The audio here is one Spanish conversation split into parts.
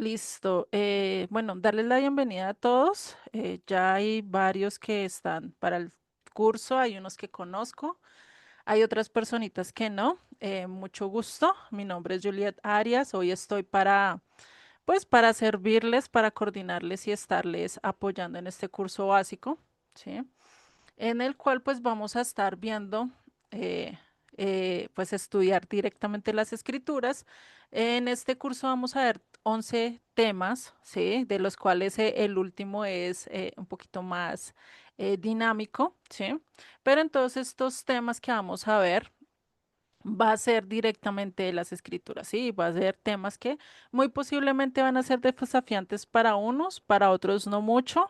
Listo. Bueno, darles la bienvenida a todos. Ya hay varios que están para el curso, hay unos que conozco, hay otras personitas que no. Mucho gusto. Mi nombre es Juliet Arias. Hoy estoy para servirles, para coordinarles y estarles apoyando en este curso básico, ¿sí? En el cual pues vamos a estar viendo, eh, pues estudiar directamente las escrituras. En este curso vamos a ver 11 temas, ¿sí? De los cuales el último es un poquito más dinámico, ¿sí? Pero en todos estos temas que vamos a ver, va a ser directamente de las escrituras, ¿sí? Va a ser temas que muy posiblemente van a ser desafiantes para unos, para otros no mucho,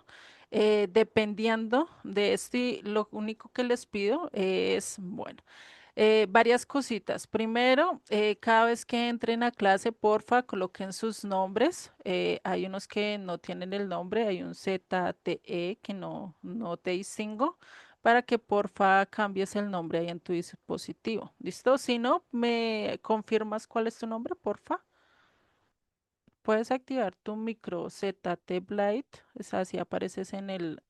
dependiendo de esto. Y lo único que les pido es, bueno, varias cositas. Primero, cada vez que entren a clase, porfa, coloquen sus nombres. Hay unos que no tienen el nombre, hay un ZTE que no te distingo, para que porfa cambies el nombre ahí en tu dispositivo. ¿Listo? Si no, me confirmas cuál es tu nombre, porfa. Puedes activar tu micro ZT Blade, es así apareces en el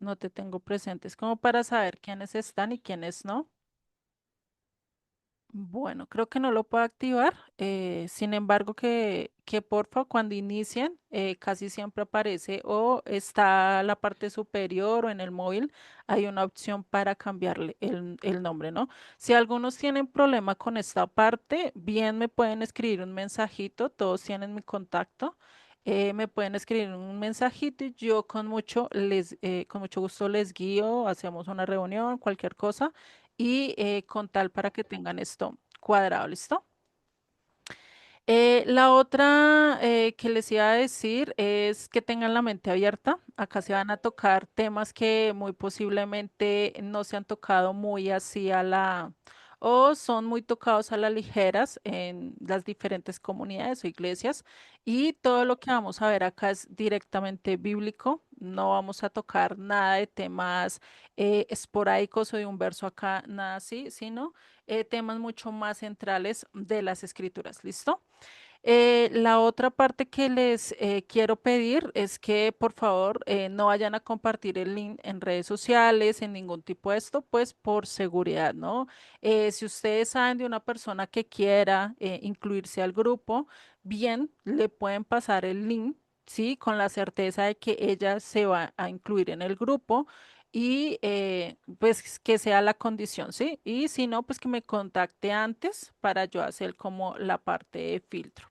no te tengo presentes, como para saber quiénes están y quiénes no. Bueno, creo que no lo puedo activar. Sin embargo, que porfa, cuando inicien, casi siempre aparece o está la parte superior o en el móvil, hay una opción para cambiarle el nombre, ¿no? Si algunos tienen problema con esta parte, bien me pueden escribir un mensajito, todos tienen mi contacto. Me pueden escribir un mensajito y yo con mucho gusto les guío, hacemos una reunión, cualquier cosa y con tal para que tengan esto cuadrado, ¿listo? La otra que les iba a decir es que tengan la mente abierta. Acá se van a tocar temas que muy posiblemente no se han tocado muy así o son muy tocados a las ligeras en las diferentes comunidades o iglesias. Y todo lo que vamos a ver acá es directamente bíblico. No vamos a tocar nada de temas esporádicos o de un verso acá, nada así, sino temas mucho más centrales de las escrituras. ¿Listo? La otra parte que les quiero pedir es que por favor no vayan a compartir el link en redes sociales, en ningún tipo de esto, pues por seguridad, ¿no? Si ustedes saben de una persona que quiera incluirse al grupo, bien, le pueden pasar el link, ¿sí? Con la certeza de que ella se va a incluir en el grupo y pues que sea la condición, ¿sí? Y si no, pues que me contacte antes para yo hacer como la parte de filtro,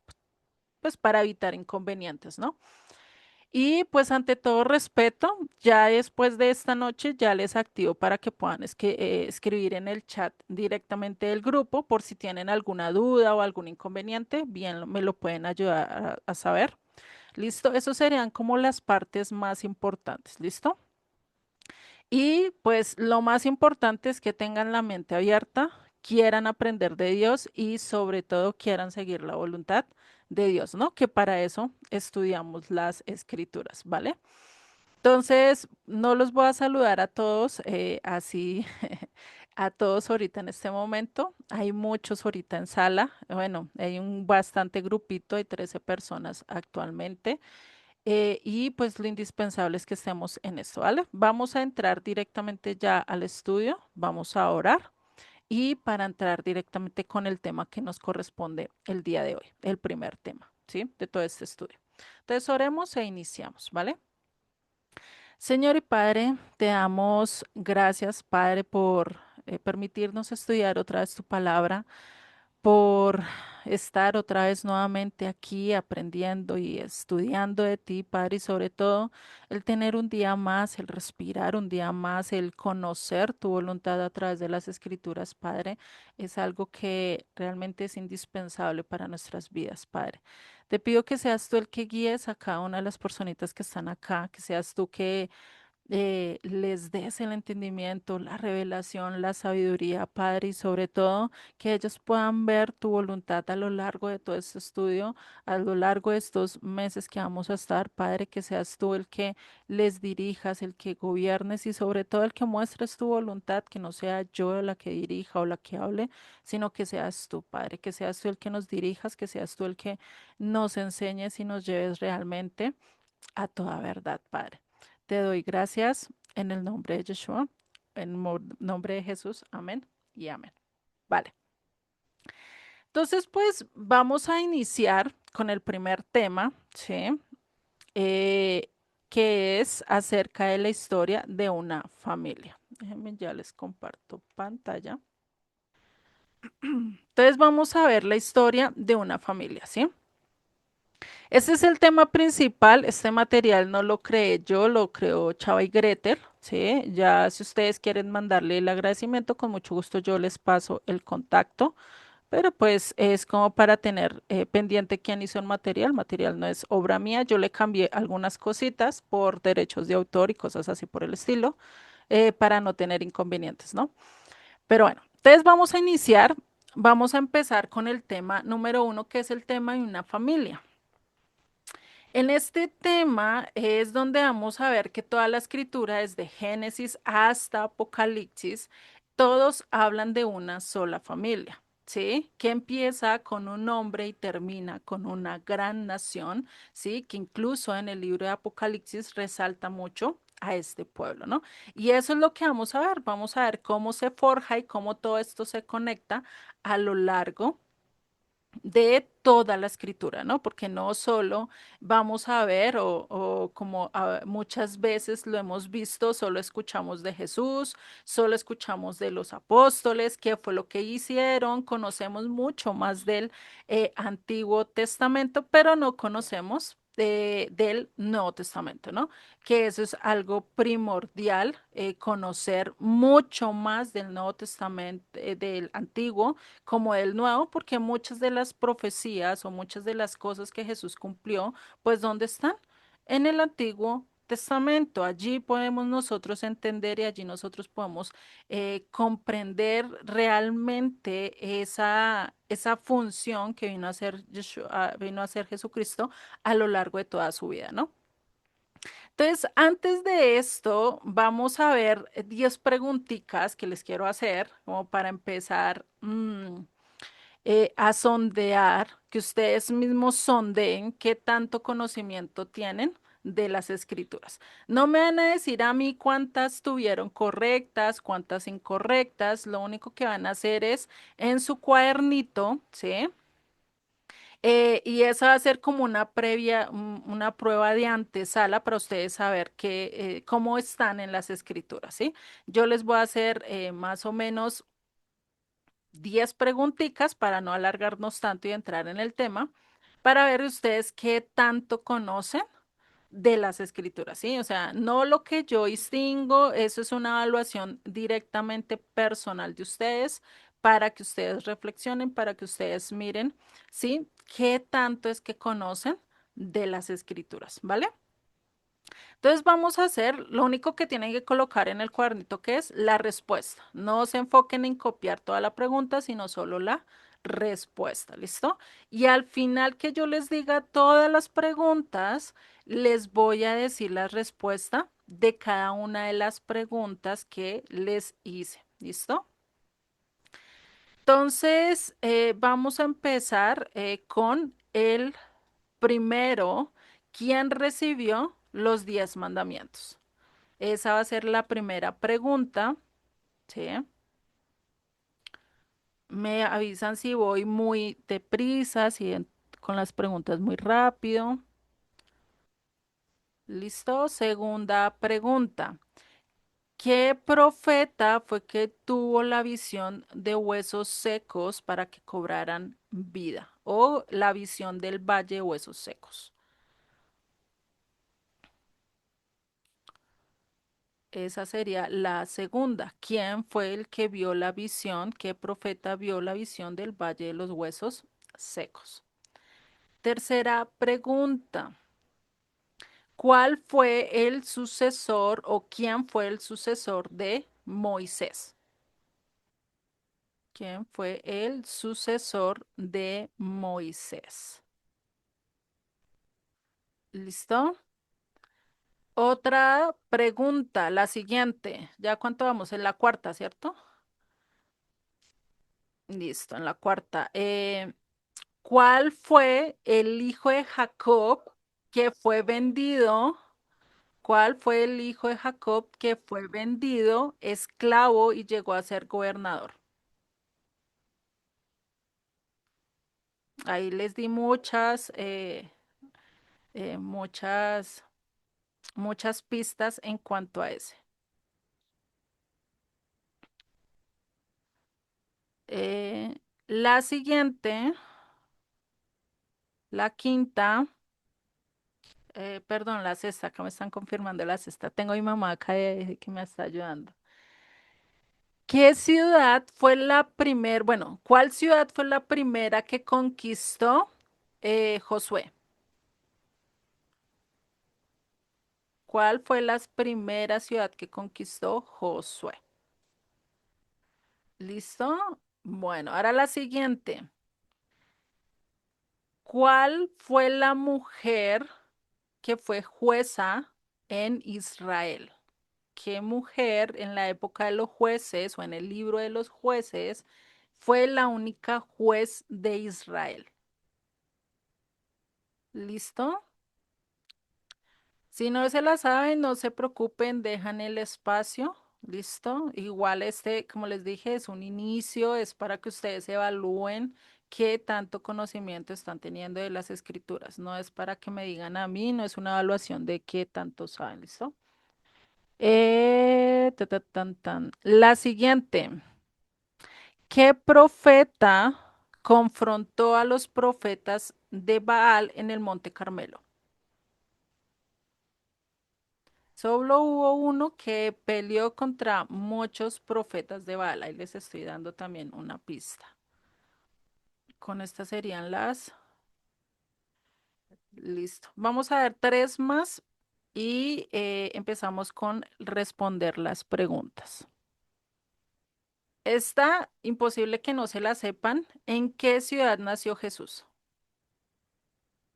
pues para evitar inconvenientes, ¿no? Y pues ante todo respeto, ya después de esta noche ya les activo para que puedan escribir en el chat directamente del grupo por si tienen alguna duda o algún inconveniente, bien me lo pueden ayudar a saber. ¿Listo? Eso serían como las partes más importantes, ¿listo? Y pues lo más importante es que tengan la mente abierta, quieran aprender de Dios y sobre todo quieran seguir la voluntad de Dios, ¿no? Que para eso estudiamos las escrituras, ¿vale? Entonces, no los voy a saludar a todos así, a todos ahorita en este momento. Hay muchos ahorita en sala. Bueno, hay un bastante grupito, hay 13 personas actualmente. Y pues lo indispensable es que estemos en esto, ¿vale? Vamos a entrar directamente ya al estudio, vamos a orar y para entrar directamente con el tema que nos corresponde el día de hoy, el primer tema, ¿sí? De todo este estudio. Entonces oremos e iniciamos, ¿vale? Señor y Padre, te damos gracias, Padre, por permitirnos estudiar otra vez tu palabra, por estar otra vez nuevamente aquí aprendiendo y estudiando de ti, Padre, y sobre todo el tener un día más, el respirar un día más, el conocer tu voluntad a través de las escrituras, Padre, es algo que realmente es indispensable para nuestras vidas, Padre. Te pido que seas tú el que guíes a cada una de las personitas que están acá, que seas tú que les des el entendimiento, la revelación, la sabiduría, Padre, y sobre todo que ellos puedan ver tu voluntad a lo largo de todo este estudio, a lo largo de estos meses que vamos a estar, Padre, que seas tú el que les dirijas, el que gobiernes y sobre todo el que muestres tu voluntad, que no sea yo la que dirija o la que hable, sino que seas tú, Padre, que seas tú el que nos dirijas, que seas tú el que nos enseñes y nos lleves realmente a toda verdad, Padre. Te doy gracias en el nombre de Yeshua, en el nombre de Jesús. Amén y amén. Vale. Entonces, pues vamos a iniciar con el primer tema, ¿sí? Eh, que es acerca de la historia de una familia. Déjenme, ya les comparto pantalla. Entonces, vamos a ver la historia de una familia, ¿sí? Ese es el tema principal. Este material no lo creé yo, lo creó Chava y Gretel, ¿sí? Ya si ustedes quieren mandarle el agradecimiento, con mucho gusto yo les paso el contacto, pero pues es como para tener pendiente quién hizo el material. El material no es obra mía, yo le cambié algunas cositas por derechos de autor y cosas así por el estilo, para no tener inconvenientes, ¿no? Pero bueno, entonces vamos a iniciar, vamos a empezar con el tema número uno, que es el tema de una familia. En este tema es donde vamos a ver que toda la escritura, desde Génesis hasta Apocalipsis, todos hablan de una sola familia, ¿sí? Que empieza con un hombre y termina con una gran nación, ¿sí? Que incluso en el libro de Apocalipsis resalta mucho a este pueblo, ¿no? Y eso es lo que vamos a ver cómo se forja y cómo todo esto se conecta a lo largo de toda la escritura, ¿no? Porque no solo vamos a ver o como muchas veces lo hemos visto, solo escuchamos de Jesús, solo escuchamos de los apóstoles, qué fue lo que hicieron, conocemos mucho más del Antiguo Testamento, pero no conocemos del Nuevo Testamento, ¿no? Que eso es algo primordial, conocer mucho más del Nuevo Testamento, del Antiguo como del nuevo, porque muchas de las profecías o muchas de las cosas que Jesús cumplió, pues ¿dónde están? En el Antiguo Testamento. Allí podemos nosotros entender y allí nosotros podemos comprender realmente esa función que vino a hacer vino a hacer Jesucristo a lo largo de toda su vida, ¿no? Entonces, antes de esto, vamos a ver 10 preguntitas que les quiero hacer, como para empezar. A sondear, que ustedes mismos sondeen qué tanto conocimiento tienen de las escrituras. No me van a decir a mí cuántas tuvieron correctas, cuántas incorrectas, lo único que van a hacer es en su cuadernito, ¿sí? Y esa va a ser como una previa, una prueba de antesala para ustedes saber cómo están en las escrituras, ¿sí? Yo les voy a hacer más o menos 10 preguntitas para no alargarnos tanto y entrar en el tema, para ver ustedes qué tanto conocen de las escrituras, ¿sí? O sea, no lo que yo distingo, eso es una evaluación directamente personal de ustedes para que ustedes reflexionen, para que ustedes miren, ¿sí? ¿Qué tanto es que conocen de las escrituras, ¿vale? Entonces vamos a hacer, lo único que tienen que colocar en el cuadernito que es la respuesta. No se enfoquen en copiar toda la pregunta, sino solo la respuesta, ¿listo? Y al final que yo les diga todas las preguntas, les voy a decir la respuesta de cada una de las preguntas que les hice, ¿listo? Entonces, vamos a empezar con el primero. ¿Quién recibió los 10 mandamientos? Esa va a ser la primera pregunta, ¿sí? Me avisan si voy muy deprisa, con las preguntas muy rápido. ¿Listo? Segunda pregunta. ¿Qué profeta fue que tuvo la visión de huesos secos para que cobraran vida? O la visión del valle de huesos secos. Esa sería la segunda. ¿Quién fue el que vio la visión? ¿Qué profeta vio la visión del valle de los huesos secos? Tercera pregunta. ¿Cuál fue el sucesor o quién fue el sucesor de Moisés? ¿Quién fue el sucesor de Moisés? ¿Listo? Otra pregunta, la siguiente. ¿Ya cuánto vamos? En la cuarta, ¿cierto? Listo, en la cuarta. ¿Cuál fue el hijo de Jacob que fue vendido? ¿Cuál fue el hijo de Jacob que fue vendido esclavo y llegó a ser gobernador? Ahí les di muchas, muchas pistas en cuanto a ese. Eh, la siguiente, la quinta, perdón, la sexta, acá me están confirmando la sexta. Tengo a mi mamá acá que me está ayudando. ¿Qué ciudad fue la primera, bueno, cuál ciudad fue la primera que conquistó Josué? ¿Cuál fue la primera ciudad que conquistó Josué? ¿Listo? Bueno, ahora la siguiente. ¿Cuál fue la mujer que fue jueza en Israel? ¿Qué mujer en la época de los jueces o en el libro de los jueces fue la única juez de Israel? ¿Listo? Si no se la saben, no se preocupen, dejan el espacio. ¿Listo? Igual este, como les dije, es un inicio, es para que ustedes evalúen qué tanto conocimiento están teniendo de las escrituras. No es para que me digan a mí, no es una evaluación de qué tanto saben. ¿Listo? La siguiente. ¿Qué profeta confrontó a los profetas de Baal en el Monte Carmelo? Solo hubo uno que peleó contra muchos profetas de Baal. Ahí les estoy dando también una pista. Con estas serían las. Listo. Vamos a ver tres más y empezamos con responder las preguntas. Está imposible que no se la sepan. ¿En qué ciudad nació Jesús?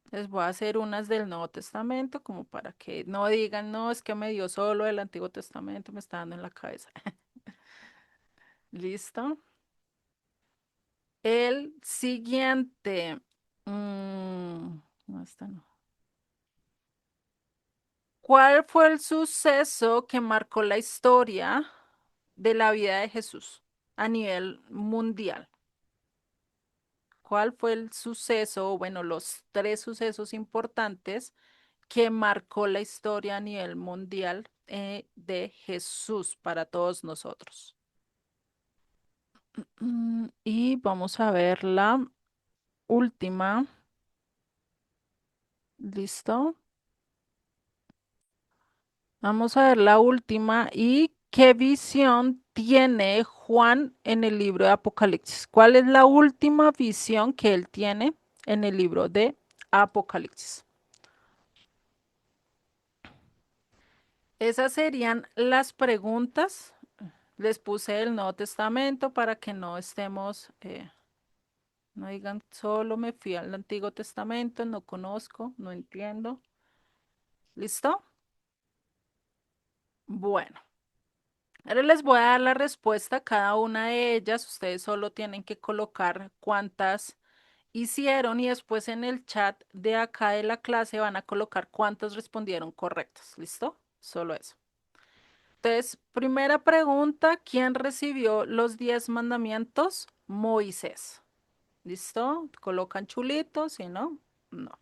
Les voy a hacer unas del Nuevo Testamento como para que no digan, no, es que me dio solo el Antiguo Testamento, me está dando en la cabeza. ¿Listo? El siguiente. No, esta no. ¿Cuál fue el suceso que marcó la historia de la vida de Jesús a nivel mundial? ¿Cuál fue el suceso, o bueno, los tres sucesos importantes que marcó la historia a nivel mundial de Jesús para todos nosotros? Y vamos a ver la última. ¿Listo? Vamos a ver la última. ¿Y qué visión tiene Juan en el libro de Apocalipsis? ¿Cuál es la última visión que él tiene en el libro de Apocalipsis? Esas serían las preguntas. Les puse el Nuevo Testamento para que no estemos, no digan solo me fui al Antiguo Testamento, no conozco, no entiendo. ¿Listo? Bueno, ahora les voy a dar la respuesta a cada una de ellas. Ustedes solo tienen que colocar cuántas hicieron y después en el chat de acá de la clase van a colocar cuántos respondieron correctos. ¿Listo? Solo eso. Entonces, primera pregunta, ¿quién recibió los 10 mandamientos? Moisés. ¿Listo? Colocan chulitos, si no, no.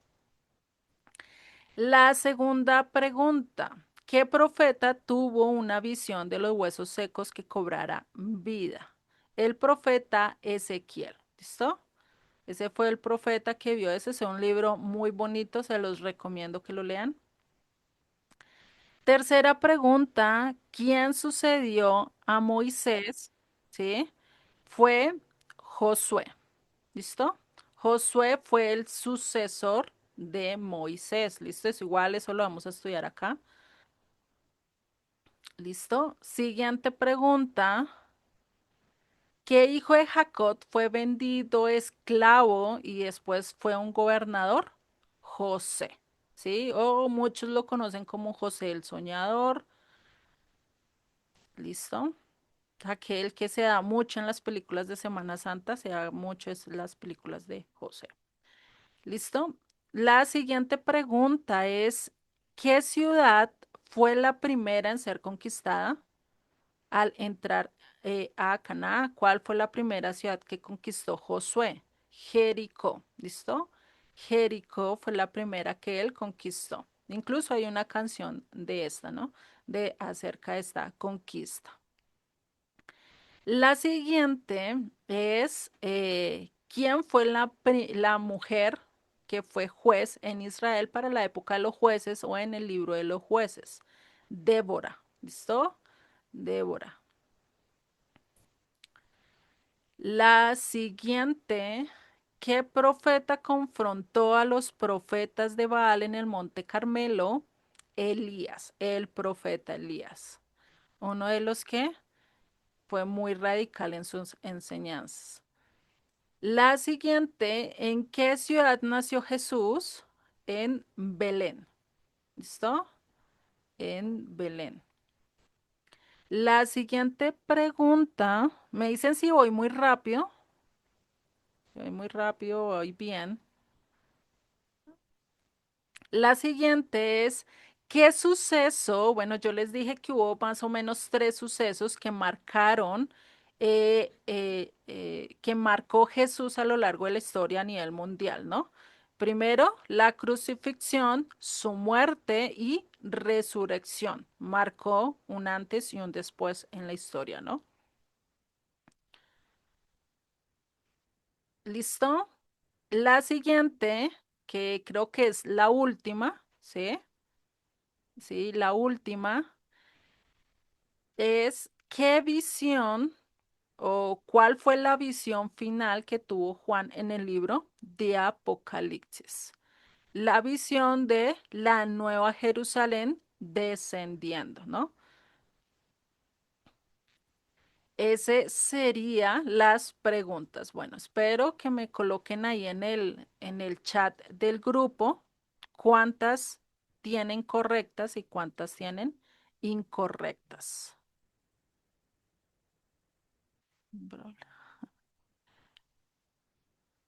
La segunda pregunta, ¿qué profeta tuvo una visión de los huesos secos que cobrara vida? El profeta Ezequiel. ¿Listo? Ese fue el profeta que vio. Ese es un libro muy bonito, se los recomiendo que lo lean. Tercera pregunta, ¿quién sucedió a Moisés? ¿Sí? Fue Josué. ¿Listo? Josué fue el sucesor de Moisés. ¿Listo? Es igual, eso lo vamos a estudiar acá. ¿Listo? Siguiente pregunta. ¿Qué hijo de Jacob fue vendido esclavo y después fue un gobernador? José, ¿sí? O muchos lo conocen como José el Soñador. ¿Listo? Aquel que se da mucho en las películas de Semana Santa, se da mucho en las películas de José. ¿Listo? La siguiente pregunta es, ¿qué ciudad fue la primera en ser conquistada al entrar a Canaán? ¿Cuál fue la primera ciudad que conquistó Josué? Jericó, ¿listo? Jericó fue la primera que él conquistó. Incluso hay una canción de esta, ¿no? De acerca de esta conquista. La siguiente es, ¿quién fue la mujer que fue juez en Israel para la época de los jueces o en el libro de los jueces? Débora, ¿listo? Débora. La siguiente, ¿qué profeta confrontó a los profetas de Baal en el monte Carmelo? Elías, el profeta Elías. Uno de los que fue muy radical en sus enseñanzas. La siguiente, ¿en qué ciudad nació Jesús? En Belén. ¿Listo? En Belén. La siguiente pregunta, me dicen si voy muy rápido. Voy muy rápido, voy bien. La siguiente es, ¿qué suceso? Bueno, yo les dije que hubo más o menos tres sucesos que marcaron, que marcó Jesús a lo largo de la historia a nivel mundial, ¿no? Primero, la crucifixión, su muerte y resurrección. Marcó un antes y un después en la historia, ¿no? ¿Listo? La siguiente, que creo que es la última, ¿sí? Sí, la última es qué visión o cuál fue la visión final que tuvo Juan en el libro de Apocalipsis. La visión de la nueva Jerusalén descendiendo, ¿no? Ese serían las preguntas. Bueno, espero que me coloquen ahí en el chat del grupo cuántas tienen correctas y cuántas tienen incorrectas.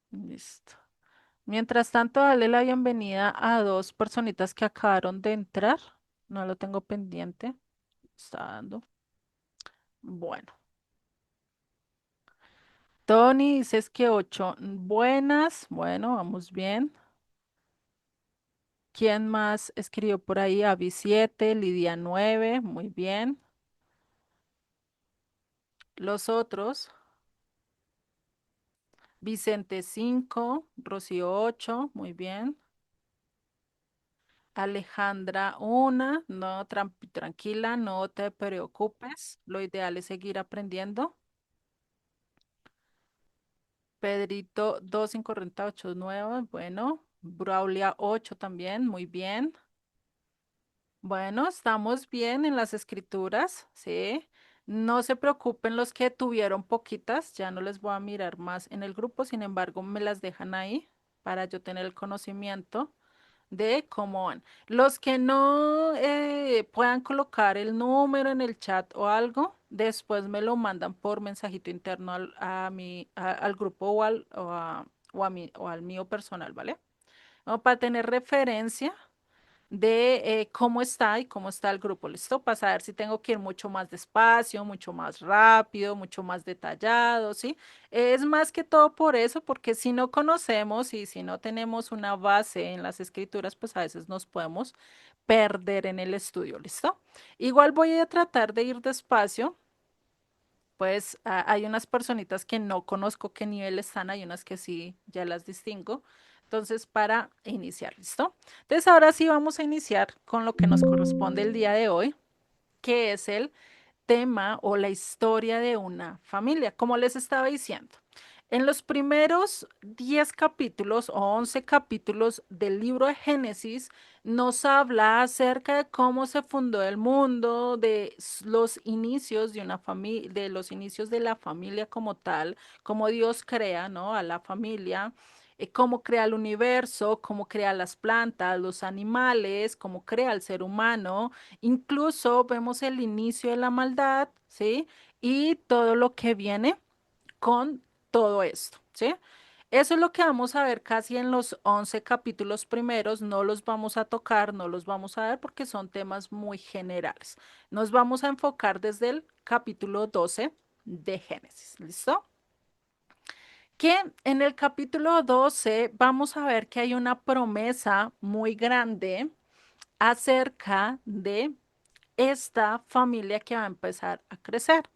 Listo. Mientras tanto, dale la bienvenida a dos personitas que acabaron de entrar. No lo tengo pendiente. Está dando. Bueno, Tony, dices que ocho. Buenas. Bueno, vamos bien. ¿Quién más escribió por ahí? Avi 7, Lidia 9. Muy bien. Los otros. Vicente 5, Rocío 8. Muy bien. Alejandra 1. No, tranquila, no te preocupes. Lo ideal es seguir aprendiendo. Pedrito 2 incorrecta 8 nuevo, bueno. Braulia 8 también, muy bien. Bueno, estamos bien en las escrituras, ¿sí? No se preocupen los que tuvieron poquitas, ya no les voy a mirar más en el grupo, sin embargo, me las dejan ahí para yo tener el conocimiento de cómo van. Los que no puedan colocar el número en el chat o algo, después me lo mandan por mensajito interno al grupo o al mío personal, ¿vale? O para tener referencia de cómo está y cómo está el grupo, ¿listo? Para saber si tengo que ir mucho más despacio, mucho más rápido, mucho más detallado, ¿sí? Es más que todo por eso, porque si no conocemos y si no tenemos una base en las escrituras, pues a veces nos podemos perder en el estudio, ¿listo? Igual voy a tratar de ir despacio, pues hay unas personitas que no conozco qué nivel están, hay unas que sí, ya las distingo. Entonces, para iniciar, ¿listo? Entonces, ahora sí vamos a iniciar con lo que nos corresponde el día de hoy, que es el tema o la historia de una familia, como les estaba diciendo. En los primeros 10 capítulos o 11 capítulos del libro de Génesis nos habla acerca de cómo se fundó el mundo, de los inicios de una familia, de los inicios de la familia como tal, cómo Dios crea, ¿no? A la familia, cómo crea el universo, cómo crea las plantas, los animales, cómo crea el ser humano. Incluso vemos el inicio de la maldad, ¿sí? Y todo lo que viene con todo esto, ¿sí? Eso es lo que vamos a ver casi en los 11 capítulos primeros, no los vamos a tocar, no los vamos a ver porque son temas muy generales. Nos vamos a enfocar desde el capítulo 12 de Génesis, ¿listo? Que en el capítulo 12 vamos a ver que hay una promesa muy grande acerca de esta familia que va a empezar a crecer.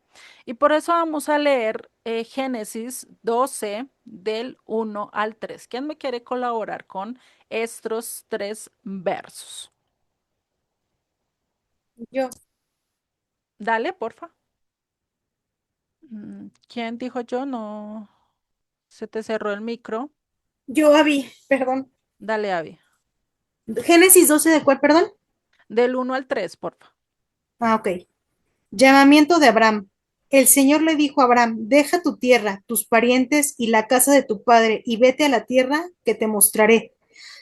Y por eso vamos a leer Génesis 12 del 1 al 3. ¿Quién me quiere colaborar con estos tres versos? Yo, Dale, porfa. ¿Quién dijo yo? No, se te cerró el micro. Abby, perdón. Dale, Avi. Génesis 12, ¿de cuál, perdón? Del 1 al 3, porfa. Ah, ok. Llamamiento de Abraham. El Señor le dijo a Abraham, deja tu tierra, tus parientes y la casa de tu padre, y vete a la tierra que te mostraré.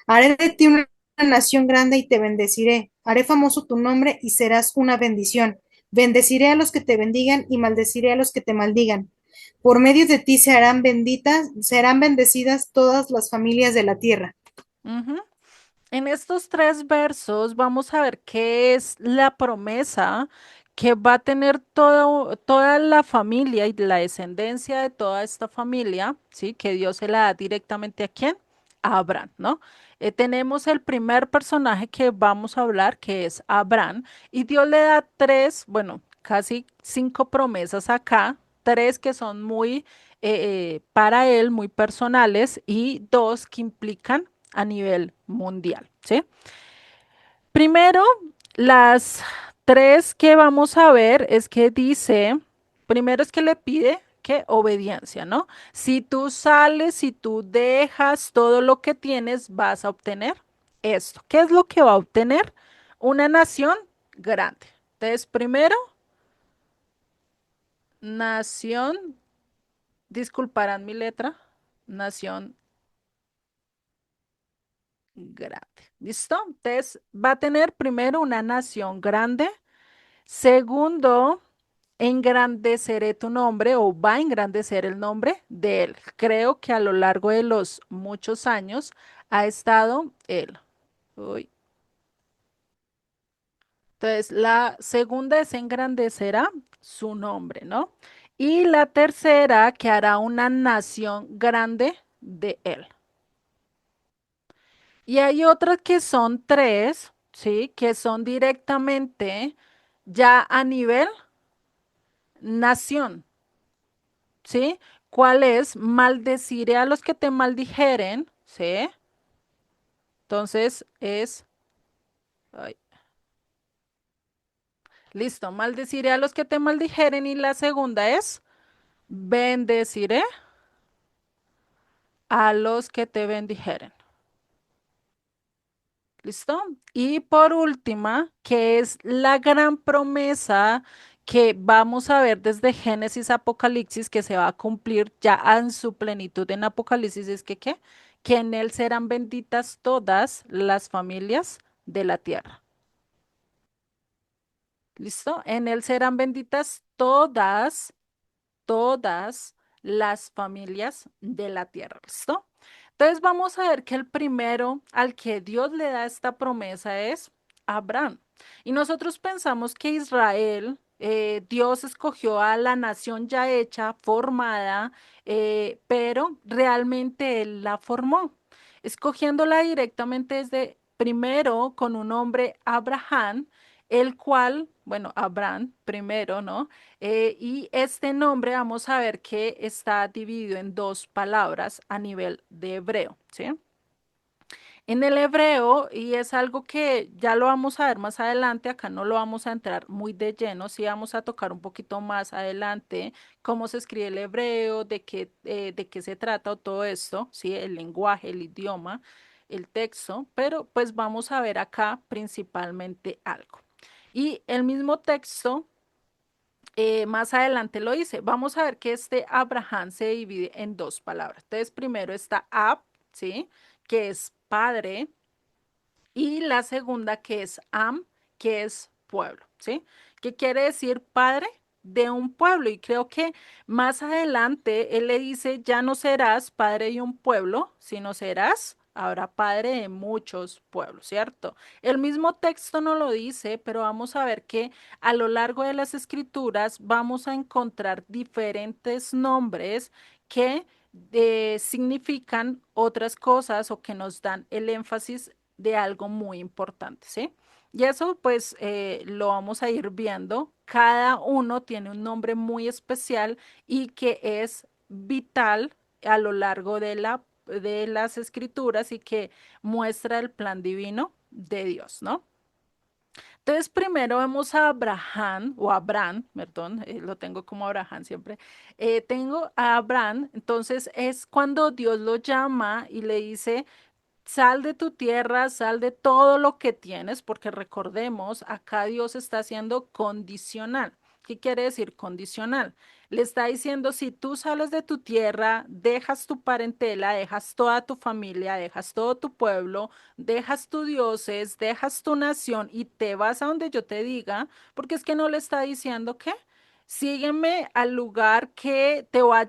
Haré de ti una nación grande y te bendeciré. Haré famoso tu nombre y serás una bendición. Bendeciré a los que te bendigan y maldeciré a los que te maldigan. Por medio de ti serán bendecidas todas las familias de la tierra. Ujú. En estos tres versos vamos a ver qué es la promesa que va a tener toda la familia y la descendencia de toda esta familia, ¿sí? Que Dios se la da directamente a quién? A Abraham, ¿no? Tenemos el primer personaje que vamos a hablar, que es Abraham, y Dios le da tres, bueno, casi cinco promesas acá, tres que son muy para él, muy personales, y dos que implican a nivel mundial, ¿sí? Primero, las tres que vamos a ver es que dice, primero es que le pide que obediencia, ¿no? Si tú sales, si tú dejas todo lo que tienes, vas a obtener esto. ¿Qué es lo que va a obtener? Una nación grande. Entonces, primero, nación, disculparán mi letra, nación grande. ¿Listo? Entonces, va a tener primero una nación grande. Segundo, engrandeceré tu nombre o va a engrandecer el nombre de él. Creo que a lo largo de los muchos años ha estado él. Uy. Entonces, la segunda es engrandecerá su nombre, ¿no? Y la tercera, que hará una nación grande de él. Y hay otras que son tres, ¿sí? Que son directamente ya a nivel nación, ¿sí? ¿Cuál es? Maldeciré a los que te maldijeren, ¿sí? Entonces es, ay, listo, maldeciré a los que te maldijeren y la segunda es, bendeciré a los que te bendijeren. ¿Listo? Y por última, que es la gran promesa que vamos a ver desde Génesis a Apocalipsis, que se va a cumplir ya en su plenitud en Apocalipsis, es que, ¿qué? Que en él serán benditas todas las familias de la tierra. ¿Listo? En él serán benditas todas las familias de la tierra. ¿Listo? Entonces vamos a ver que el primero al que Dios le da esta promesa es Abraham. Y nosotros pensamos que Israel, Dios escogió a la nación ya hecha, formada, pero realmente Él la formó, escogiéndola directamente desde primero con un nombre Abraham, el cual, bueno, Abraham primero, ¿no? Y este nombre vamos a ver que está dividido en dos palabras a nivel de hebreo, ¿sí? En el hebreo, y es algo que ya lo vamos a ver más adelante, acá no lo vamos a entrar muy de lleno, sí vamos a tocar un poquito más adelante cómo se escribe el hebreo, de qué se trata o todo esto, sí, el lenguaje, el idioma, el texto, pero pues vamos a ver acá principalmente algo. Y el mismo texto más adelante lo dice. Vamos a ver que este Abraham se divide en dos palabras. Entonces, primero está Ab, ¿sí? Que es padre, y la segunda que es Am, que es pueblo, ¿sí? ¿Qué quiere decir padre? De un pueblo. Y creo que más adelante él le dice, ya no serás padre de un pueblo, sino serás ahora padre de muchos pueblos, ¿cierto? El mismo texto no lo dice, pero vamos a ver que a lo largo de las escrituras vamos a encontrar diferentes nombres que significan otras cosas o que nos dan el énfasis de algo muy importante, ¿sí? Y eso pues lo vamos a ir viendo. Cada uno tiene un nombre muy especial y que es vital a lo largo de las escrituras y que muestra el plan divino de Dios, ¿no? Entonces, primero vemos a Abraham, o Abraham, perdón, lo tengo como Abraham siempre. Tengo a Abraham, entonces es cuando Dios lo llama y le dice, sal de tu tierra, sal de todo lo que tienes, porque recordemos, acá Dios está haciendo condicional. ¿Qué quiere decir condicional? Le está diciendo, si tú sales de tu tierra, dejas tu parentela, dejas toda tu familia, dejas todo tu pueblo, dejas tus dioses, dejas tu nación y te vas a donde yo te diga, porque es que no le está diciendo que sígueme al lugar que te va a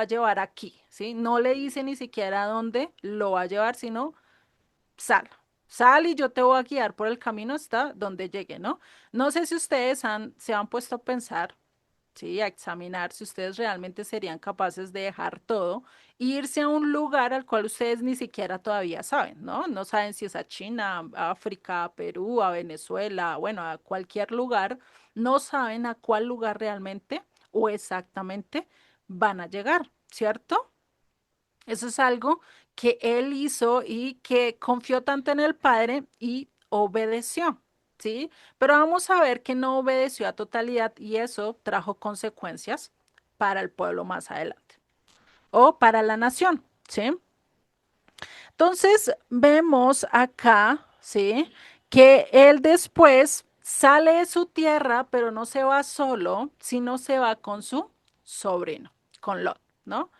llevar aquí, ¿sí? No le dice ni siquiera a dónde lo va a llevar, sino sal. Sal y yo te voy a guiar por el camino hasta donde llegue, ¿no? No sé si se han puesto a pensar, sí, a examinar si ustedes realmente serían capaces de dejar todo e irse a un lugar al cual ustedes ni siquiera todavía saben, ¿no? No saben si es a China, a África, a Perú, a Venezuela, bueno, a cualquier lugar, no saben a cuál lugar realmente o exactamente van a llegar, ¿cierto? Eso es algo que él hizo y que confió tanto en el Padre y obedeció, ¿sí? Pero vamos a ver que no obedeció a totalidad y eso trajo consecuencias para el pueblo más adelante o para la nación, ¿sí? Entonces vemos acá, ¿sí? Que él después sale de su tierra, pero no se va solo, sino se va con su sobrino, con Lot, ¿no?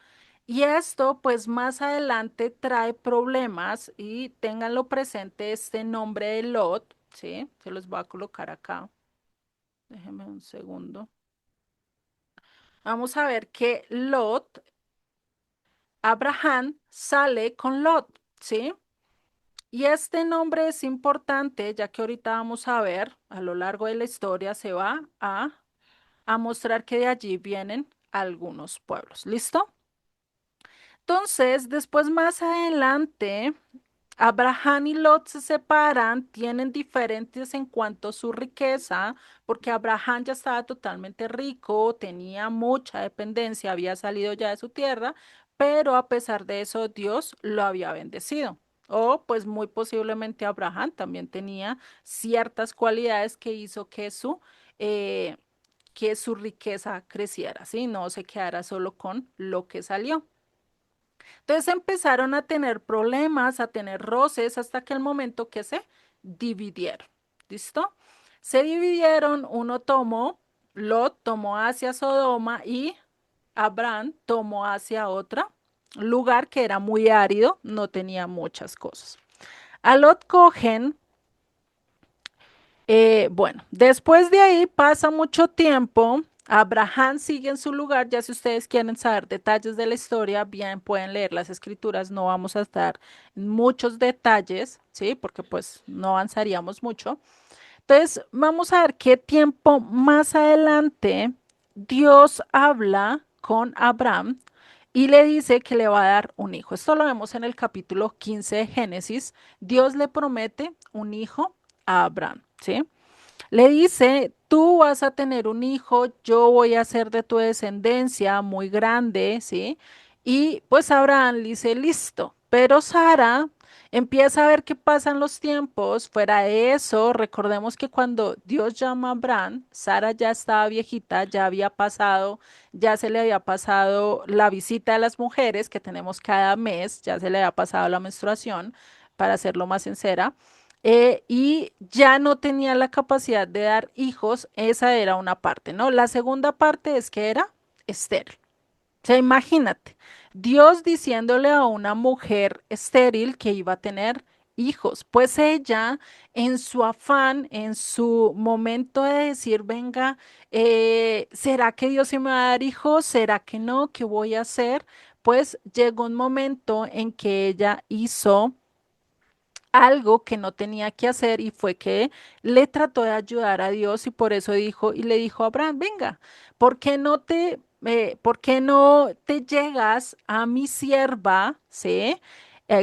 Y esto, pues más adelante trae problemas y ténganlo presente este nombre de Lot, ¿sí? Se los voy a colocar acá. Déjenme un segundo. Vamos a ver que Lot, Abraham sale con Lot, ¿sí? Y este nombre es importante, ya que ahorita vamos a ver, a lo largo de la historia se va a mostrar que de allí vienen algunos pueblos. ¿Listo? Entonces, después más adelante, Abraham y Lot se separan, tienen diferentes en cuanto a su riqueza, porque Abraham ya estaba totalmente rico, tenía mucha dependencia, había salido ya de su tierra, pero a pesar de eso Dios lo había bendecido. O pues muy posiblemente Abraham también tenía ciertas cualidades que hizo eh, que su riqueza creciera, ¿sí? No se quedara solo con lo que salió. Entonces empezaron a tener problemas, a tener roces, hasta que el momento que se dividieron. ¿Listo? Se dividieron, uno tomó, Lot tomó hacia Sodoma y Abraham tomó hacia otro lugar que era muy árido, no tenía muchas cosas. A Lot cogen, bueno, después de ahí pasa mucho tiempo. Abraham sigue en su lugar. Ya si ustedes quieren saber detalles de la historia, bien pueden leer las escrituras. No vamos a estar en muchos detalles, ¿sí? Porque pues no avanzaríamos mucho. Entonces, vamos a ver qué tiempo más adelante Dios habla con Abraham y le dice que le va a dar un hijo. Esto lo vemos en el capítulo 15 de Génesis. Dios le promete un hijo a Abraham, ¿sí? Le dice, tú vas a tener un hijo, yo voy a ser de tu descendencia muy grande, ¿sí? Y pues Abraham le dice, listo, pero Sara Empieza a ver qué pasan los tiempos. Fuera de eso, recordemos que cuando Dios llama a Abraham, Sara ya estaba viejita, ya había pasado, ya se le había pasado la visita de las mujeres que tenemos cada mes, ya se le había pasado la menstruación, para serlo más sincera, y ya no tenía la capacidad de dar hijos. Esa era una parte, ¿no? La segunda parte es que era estéril. O sea, imagínate, Dios diciéndole a una mujer estéril que iba a tener hijos, pues ella en su afán, en su momento de decir, venga, ¿será que Dios sí me va a dar hijos? ¿Será que no? ¿Qué voy a hacer? Pues llegó un momento en que ella hizo algo que no tenía que hacer y fue que le trató de ayudar a Dios y por eso dijo y le dijo a Abraham, venga, ¿por qué no te llegas a mi sierva, sí?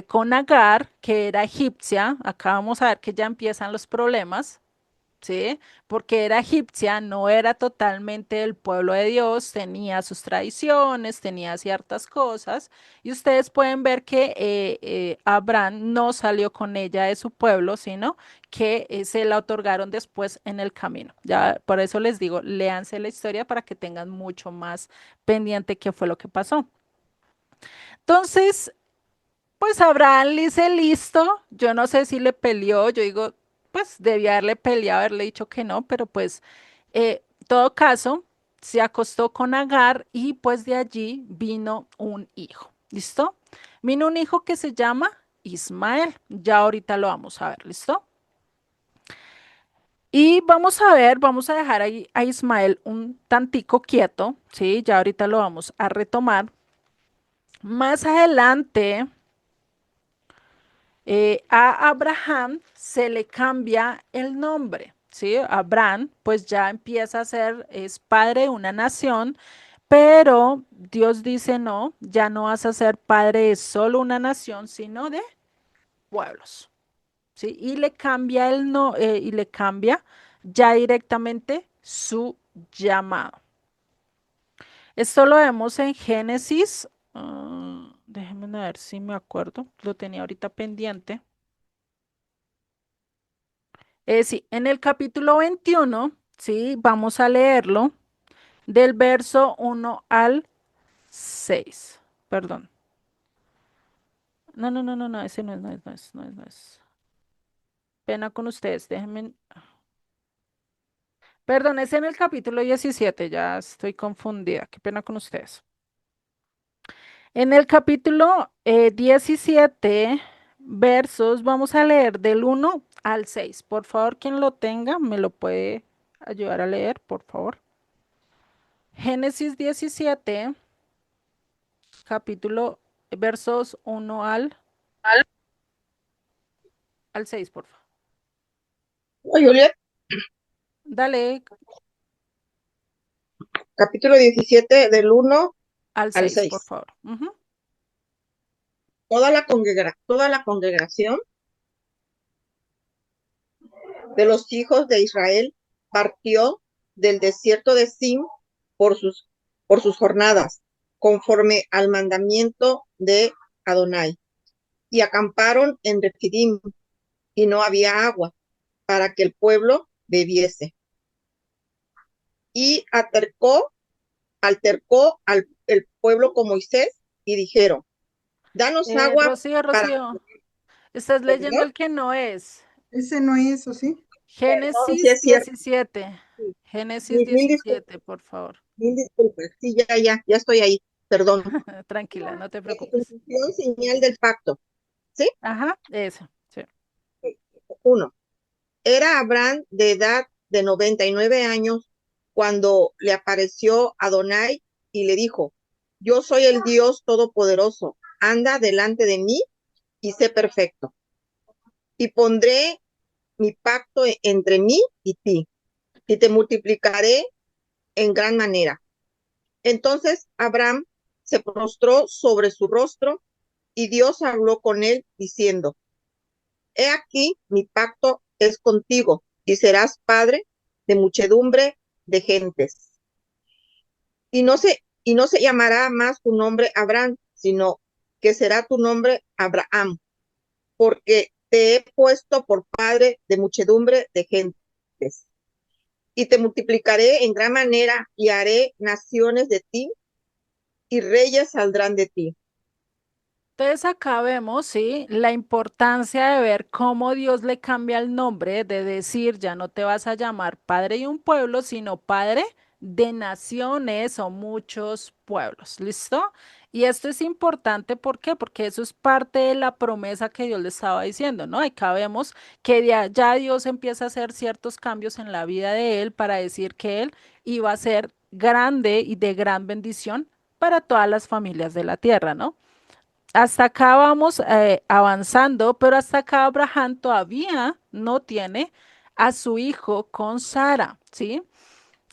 Con Agar, que era egipcia, acá vamos a ver que ya empiezan los problemas, ¿sí? Porque era egipcia, no era totalmente del pueblo de Dios, tenía sus tradiciones, tenía ciertas cosas, y ustedes pueden ver que Abraham no salió con ella de su pueblo, sino que se la otorgaron después en el camino. Ya por eso les digo, léanse la historia para que tengan mucho más pendiente qué fue lo que pasó. Entonces, pues Abraham le dice listo, yo no sé si le peleó, yo digo, pues debía haberle peleado, haberle dicho que no, pero pues todo caso, se acostó con Agar y pues de allí vino un hijo, ¿listo? Vino un hijo que se llama Ismael, ya ahorita lo vamos a ver, ¿listo? Y vamos a ver, vamos a dejar ahí a Ismael un tantico quieto, ¿sí? Ya ahorita lo vamos a retomar. Más adelante a Abraham se le cambia el nombre, ¿sí? Abraham pues ya empieza a ser, es padre de una nación, pero Dios dice no, ya no vas a ser padre de solo una nación, sino de pueblos, ¿sí? Y le cambia el no, y le cambia ya directamente su llamado. Esto lo vemos en Génesis, déjenme ver si me acuerdo, lo tenía ahorita pendiente. Sí, en el capítulo 21, sí, vamos a leerlo del verso 1 al 6. Perdón. No, ese no es, no es. Pena con ustedes, déjenme. Perdón, es en el capítulo 17, ya estoy confundida. Qué pena con ustedes. En el capítulo 17, versos, vamos a leer del 1 al 6. Por favor, quien lo tenga, me lo puede ayudar a leer, por favor. Génesis 17, capítulo, versos 1 al 6, por favor. Juliet, Dale capítulo 17 del 1 al al 6, por 6. favor. Ujú. Toda la congregación de los hijos de Israel partió del desierto de Sim por sus, por sus jornadas, conforme al mandamiento de Adonai, y acamparon en Refidim, y no había agua para que el pueblo bebiese. Y altercó al el pueblo con Moisés y dijeron, danos agua Rocío, para Rocío, estás leyendo beber. el que no es. Ese no es, ¿o sí? Perdón, sí Génesis es cierto. 17. Sí. Génesis Mil disculpas, 17, por favor. mil disculpas. Sí, ya estoy ahí. Perdón. Tranquila, no te La preocupes. circuncisión señal del pacto. ¿Sí? Ajá, eso. Sí. Uno. Era Abraham de edad de 99 años cuando le apareció Adonai y le dijo, yo soy el Dios Todopoderoso, anda delante de mí y sé perfecto. Y pondré mi pacto entre mí y ti, y te multiplicaré en gran manera. Entonces Abraham se prostró sobre su rostro y Dios habló con él diciendo, he aquí mi pacto es contigo y serás padre de muchedumbre de gentes. Y no se llamará más tu nombre Abraham, sino que será tu nombre Abraham, porque te he puesto por padre de muchedumbre de gentes, y te multiplicaré en gran manera, y haré naciones de ti, y reyes saldrán de ti. Entonces acá vemos, sí, la importancia de ver cómo Dios le cambia el nombre, de decir, ya no te vas a llamar padre de un pueblo, sino padre de naciones o muchos pueblos. ¿Listo? Y esto es importante, ¿por qué? Porque eso es parte de la promesa que Dios le estaba diciendo, ¿no? Acá vemos que ya Dios empieza a hacer ciertos cambios en la vida de él para decir que él iba a ser grande y de gran bendición para todas las familias de la tierra, ¿no? Hasta acá vamos avanzando, pero hasta acá Abraham todavía no tiene a su hijo con Sara, ¿sí?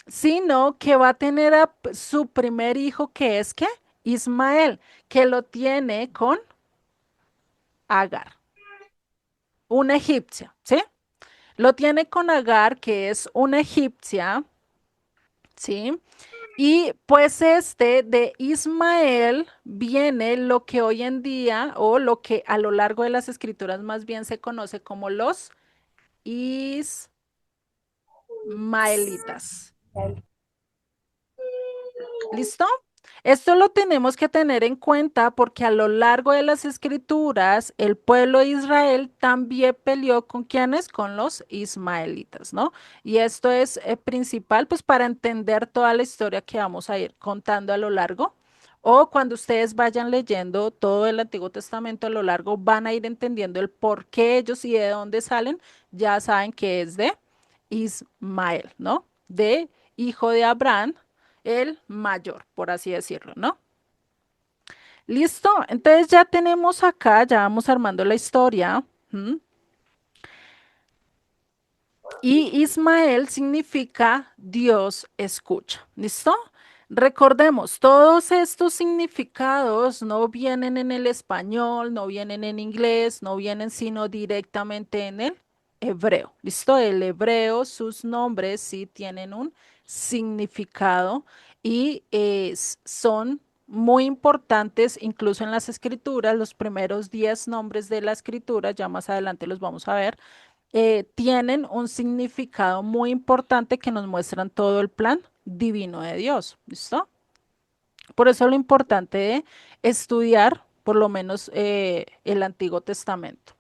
Sino que va a tener a su primer hijo, que es que Ismael, que lo tiene con Agar, una egipcia, ¿sí? Lo tiene con Agar, que es una egipcia, ¿sí? Y pues de Ismael viene lo que hoy en día, o lo que a lo largo de las escrituras más bien se conoce como los ismaelitas. ¿Listo? Esto lo tenemos que tener en cuenta porque a lo largo de las escrituras el pueblo de Israel también peleó con quienes, con los ismaelitas, ¿no? Y esto es principal pues para entender toda la historia que vamos a ir contando a lo largo. O cuando ustedes vayan leyendo todo el Antiguo Testamento a lo largo, van a ir entendiendo el por qué ellos y de dónde salen. Ya saben que es de Ismael, ¿no? De hijo de Abraham, el mayor, por así decirlo, ¿no? Listo, entonces ya tenemos acá, ya vamos armando la historia. ¿Mm? Y Ismael significa Dios escucha. ¿Listo? Recordemos, todos estos significados no vienen en el español, no vienen en inglés, no vienen sino directamente en el hebreo. ¿Listo? El hebreo, sus nombres sí tienen un significado y son muy importantes, incluso en las escrituras, los primeros 10 nombres de la escritura, ya más adelante los vamos a ver, tienen un significado muy importante que nos muestran todo el plan divino de Dios. ¿Listo? Por eso lo importante de estudiar por lo menos el Antiguo Testamento.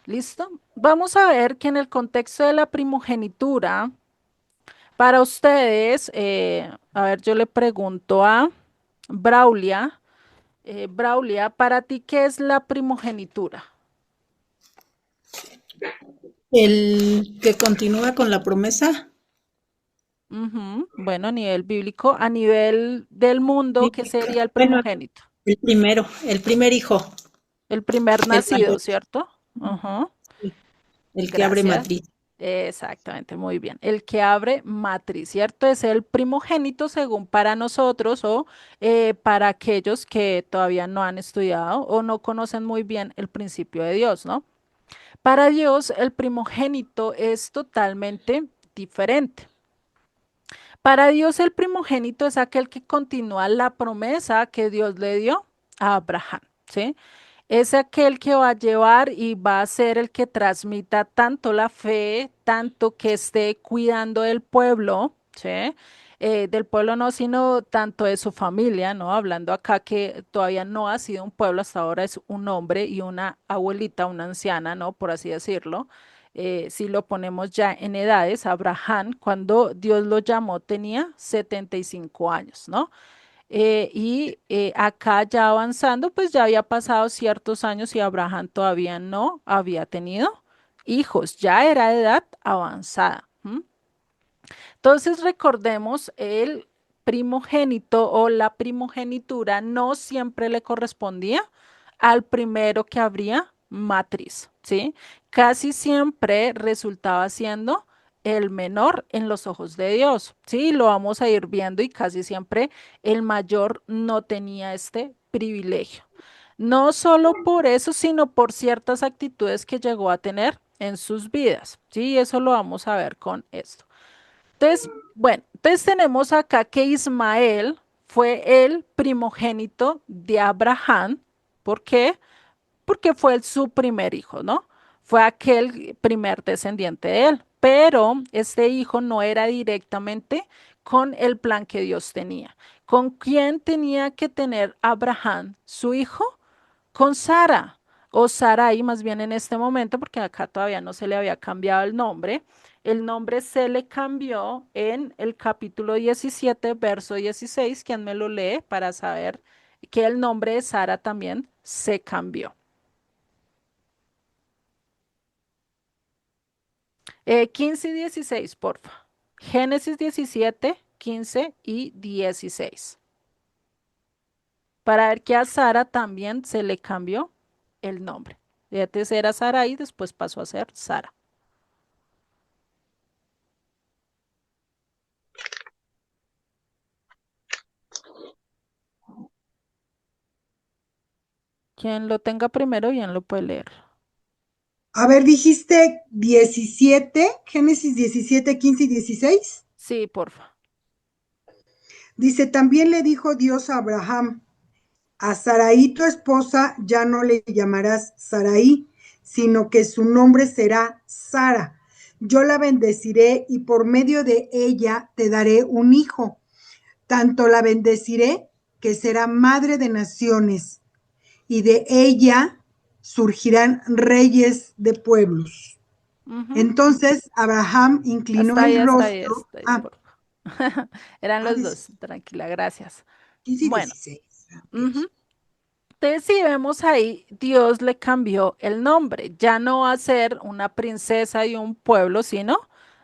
¿Listo? Vamos a ver que en el contexto de la primogenitura, para ustedes, a ver, yo le pregunto a Braulia, Braulia, para ti, ¿qué es la primogenitura? El que continúa con la promesa Ujú. Bueno, a nivel bíblico, a nivel del mundo, ¿qué bíblica. sería el Bueno, primogénito? el primero, el primer hijo, El primer el nacido, mayor, ¿cierto? Ajá. el que abre Gracias. matriz. Exactamente, muy bien. El que abre matriz, ¿cierto? Es el primogénito según para nosotros o para aquellos que todavía no han estudiado o no conocen muy bien el principio de Dios, ¿no? Para Dios, el primogénito es totalmente diferente. Para Dios el primogénito es aquel que continúa la promesa que Dios le dio a Abraham, ¿sí? Es aquel que va a llevar y va a ser el que transmita tanto la fe, tanto que esté cuidando del pueblo, ¿sí? Del pueblo no, sino tanto de su familia, ¿no? Hablando acá que todavía no ha sido un pueblo, hasta ahora es un hombre y una abuelita, una anciana, ¿no? Por así decirlo. Si lo ponemos ya en edades, Abraham, cuando Dios lo llamó, tenía 75 años, ¿no? Acá ya avanzando, pues ya había pasado ciertos años y Abraham todavía no había tenido hijos, ya era de edad avanzada. ¿M? Entonces recordemos, el primogénito o la primogenitura no siempre le correspondía al primero que habría matriz, ¿sí? Casi siempre resultaba siendo el menor en los ojos de Dios, ¿sí? Lo vamos a ir viendo y casi siempre el mayor no tenía este privilegio. No solo por eso, sino por ciertas actitudes que llegó a tener en sus vidas, ¿sí? Eso lo vamos a ver con esto. Entonces, bueno, entonces tenemos acá que Ismael fue el primogénito de Abraham. ¿Por qué? porque fue su primer hijo, ¿no? Fue aquel primer descendiente de él, pero este hijo no era directamente con el plan que Dios tenía. ¿Con quién tenía que tener Abraham su hijo? Con Sara, o Sarai más bien en este momento, porque acá todavía no se le había cambiado el nombre. El nombre se le cambió en el capítulo 17, verso 16. ¿Quién me lo lee para saber que el nombre de Sara también se cambió? 15 y 16, porfa. Génesis 17, 15 y 16. Para ver que a Sara también se le cambió el nombre. Antes era Sara y después pasó a ser Sara. Quien lo tenga primero bien lo puede leer. A ver, dijiste 17, Génesis 17, 15 y 16. Sí, porfa. Dice, también le dijo Dios a Abraham, a Sarai tu esposa ya no le llamarás Sarai, sino que su nombre será Sara. Yo la bendeciré y por medio de ella te daré un hijo. Tanto la bendeciré que será madre de naciones y de ella surgirán reyes de pueblos. Ujú. Entonces Abraham inclinó Hasta ahí, el hasta ahí, rostro. hasta ahí, porfa. Eran los dos. 17, Tranquila, gracias. 15 y Bueno, 16. Ok. ujú. Entonces, si vemos ahí, Dios le cambió el nombre. Ya no va a ser una princesa de un pueblo, sino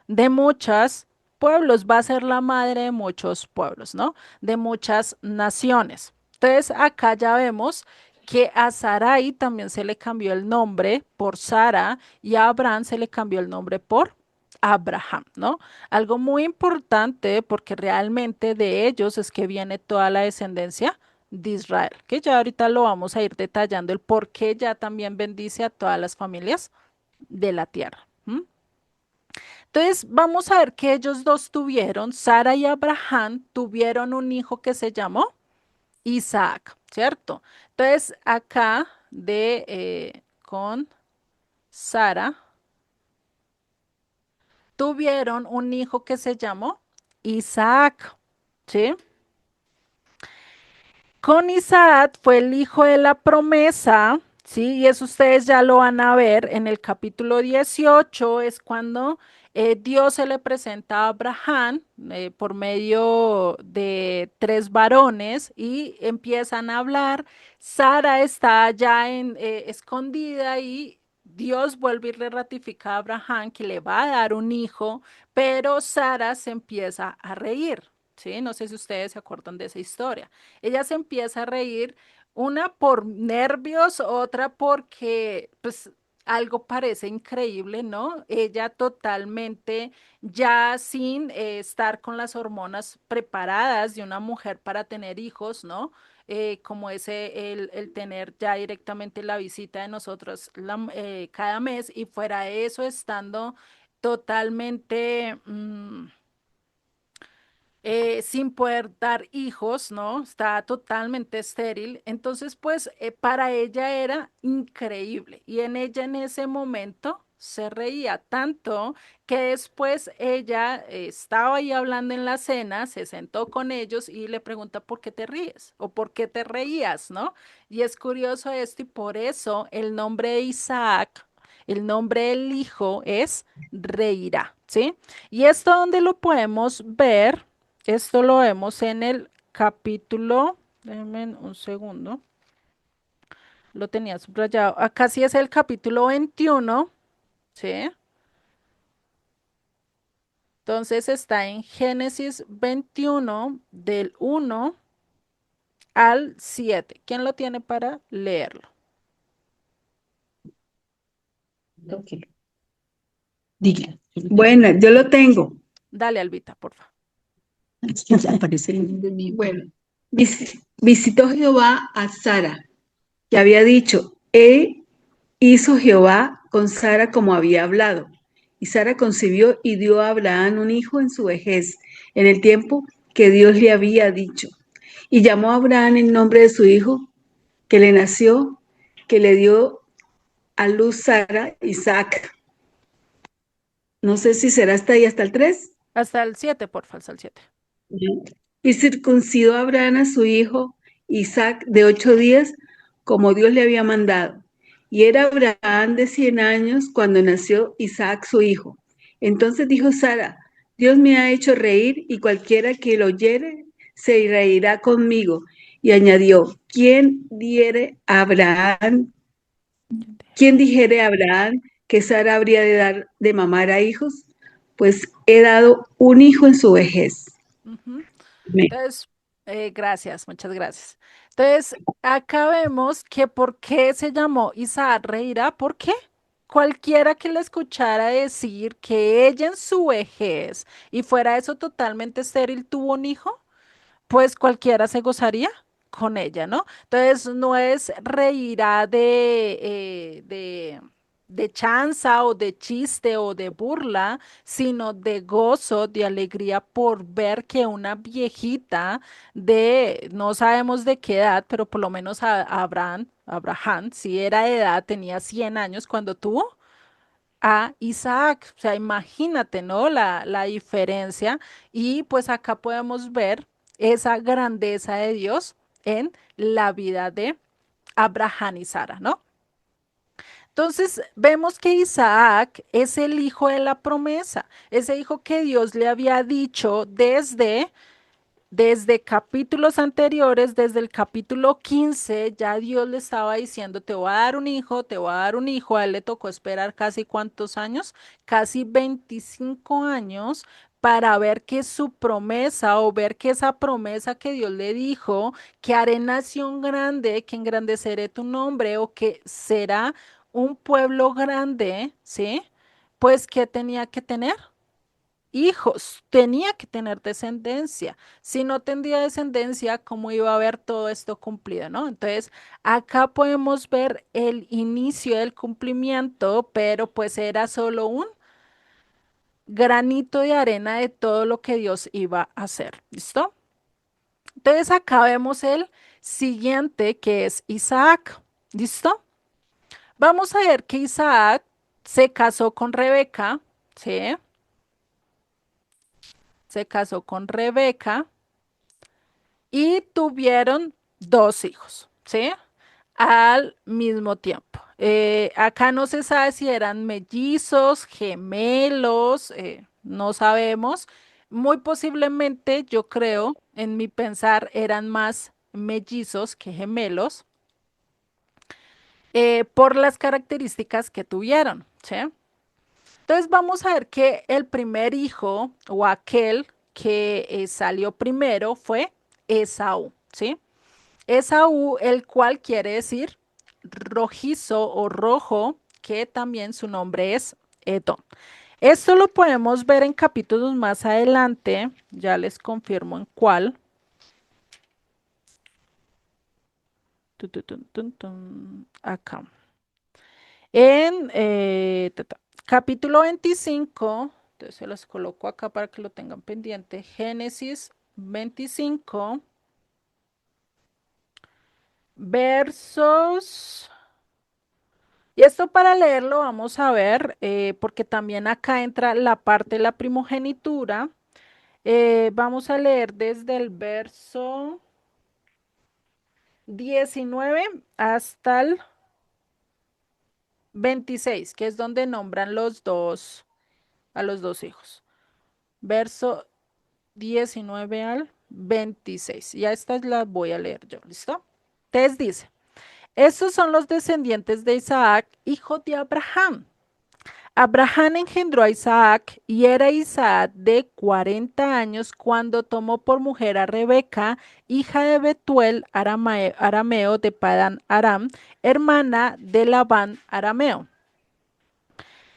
de muchos pueblos. Va a ser la madre de muchos pueblos, ¿no? De muchas naciones. Entonces, acá ya vemos que a Sarai también se le cambió el nombre por Sara y a Abraham se le cambió el nombre por Abraham, ¿no? Algo muy importante porque realmente de ellos es que viene toda la descendencia de Israel, que ya ahorita lo vamos a ir detallando el por qué ya también bendice a todas las familias de la tierra. ¿M? Entonces, vamos a ver que ellos dos tuvieron, Sara y Abraham tuvieron un hijo que se llamó Isaac, ¿cierto? Entonces, acá con Sara tuvieron un hijo que se llamó Isaac, ¿sí? Con Isaac fue el hijo de la promesa, ¿sí? Y eso ustedes ya lo van a ver en el capítulo 18, es cuando Dios se le presenta a Abraham por medio de tres varones y empiezan a hablar. Sara está ya escondida y Dios vuelve y le ratifica a Abraham que le va a dar un hijo, pero Sara se empieza a reír, ¿sí? No sé si ustedes se acuerdan de esa historia. Ella se empieza a reír, una por nervios, otra porque pues algo parece increíble, ¿no? Ella totalmente ya sin estar con las hormonas preparadas de una mujer para tener hijos, ¿no? Como el tener ya directamente la visita de nosotros cada mes y fuera de eso estando totalmente sin poder dar hijos, ¿no? Está totalmente estéril. Entonces, pues para ella era increíble y en ella en ese momento se reía tanto que después ella estaba ahí hablando en la cena, se sentó con ellos y le pregunta por qué te ríes o por qué te reías, ¿no? Y es curioso esto y por eso el nombre de Isaac, el nombre del hijo es reirá, ¿sí? Y esto donde lo podemos ver, esto lo vemos en el capítulo, déjenme un segundo, lo tenía subrayado. Acá sí es el capítulo 21, ¿sí? Entonces está en Génesis 21 del 1 al 7. ¿Quién lo tiene para leerlo? Ok. Diga. Bueno, yo lo tengo. Dale, Albita, por favor. Aparece el nombre mío. Bueno, visitó Jehová a Sara, que había dicho, hizo Jehová con Sara como había hablado. Y Sara concibió y dio a Abraham un hijo en su vejez, en el tiempo que Dios le había dicho. Y llamó a Abraham el nombre de su hijo, que le nació, que le dio a luz Sara, Isaac. No sé si será hasta ahí, hasta el 3. Hasta el 7, porfa, hasta el 7. Y circuncidó Abraham a su hijo Isaac de 8 días, como Dios le había mandado. Y era Abraham de 100 años cuando nació Isaac su hijo. Entonces dijo Sara: Dios me ha hecho reír, y cualquiera que lo oyere se reirá conmigo. Y añadió: ¿Quién dijere a Abraham que Sara habría de dar de mamar a hijos? Pues he dado un hijo en su vejez. Ujú. Amén. Entonces, gracias, muchas gracias. Entonces, acá vemos que por qué se llamó Isaac reirá, ¿por qué? Cualquiera que le escuchara decir que ella en su vejez y fuera eso totalmente estéril tuvo un hijo, pues cualquiera se gozaría con ella, ¿no? Entonces, no es reirá de chanza o de chiste o de burla, sino de gozo, de alegría por ver que una viejita de, no sabemos de qué edad, pero por lo menos Abraham, si era de edad, tenía 100 años cuando tuvo a Isaac. O sea, imagínate, ¿no? La diferencia. Y pues acá podemos ver esa grandeza de Dios en la vida de Abraham y Sara, ¿no? Entonces vemos que Isaac es el hijo de la promesa, ese hijo que Dios le había dicho desde capítulos anteriores, desde el capítulo 15, ya Dios le estaba diciendo: te voy a dar un hijo, te voy a dar un hijo. A él le tocó esperar casi cuántos años, casi 25 años para ver que su promesa o ver que esa promesa que Dios le dijo, que haré nación grande, que engrandeceré tu nombre o que será un pueblo grande, ¿sí? Pues, ¿qué tenía que tener? Hijos, tenía que tener descendencia. Si no tendría descendencia, ¿cómo iba a haber todo esto cumplido, no? Entonces, acá podemos ver el inicio del cumplimiento, pero pues era solo un granito de arena de todo lo que Dios iba a hacer. ¿Listo? Entonces, acá vemos el siguiente, que es Isaac. ¿Listo? Vamos a ver que Isaac se casó con Rebeca, ¿sí? Se casó con Rebeca y tuvieron 2 hijos, ¿sí? Al mismo tiempo. Acá no se sabe si eran mellizos, gemelos, no sabemos. Muy posiblemente, yo creo, en mi pensar, eran más mellizos que gemelos, por las características que tuvieron, ¿sí? Entonces vamos a ver que el primer hijo o aquel que salió primero fue Esaú, ¿sí? Esaú, el cual quiere decir rojizo o rojo, que también su nombre es Edom. Esto lo podemos ver en capítulos más adelante, ya les confirmo en cuál. Acá. En capítulo 25, entonces se los coloco acá para que lo tengan pendiente. Génesis 25, versos. Y esto para leerlo vamos a ver, porque también acá entra la parte de la primogenitura. Vamos a leer desde el verso 19 hasta el 26, que es donde nombran a los dos hijos. Verso 19 al 26. Ya estas las voy a leer yo, ¿listo? Entonces dice: estos son los descendientes de Isaac, hijo de Abraham. Abraham engendró a Isaac y era Isaac de 40 años cuando tomó por mujer a Rebeca, hija de Betuel arameo de Padán Aram, hermana de Labán arameo.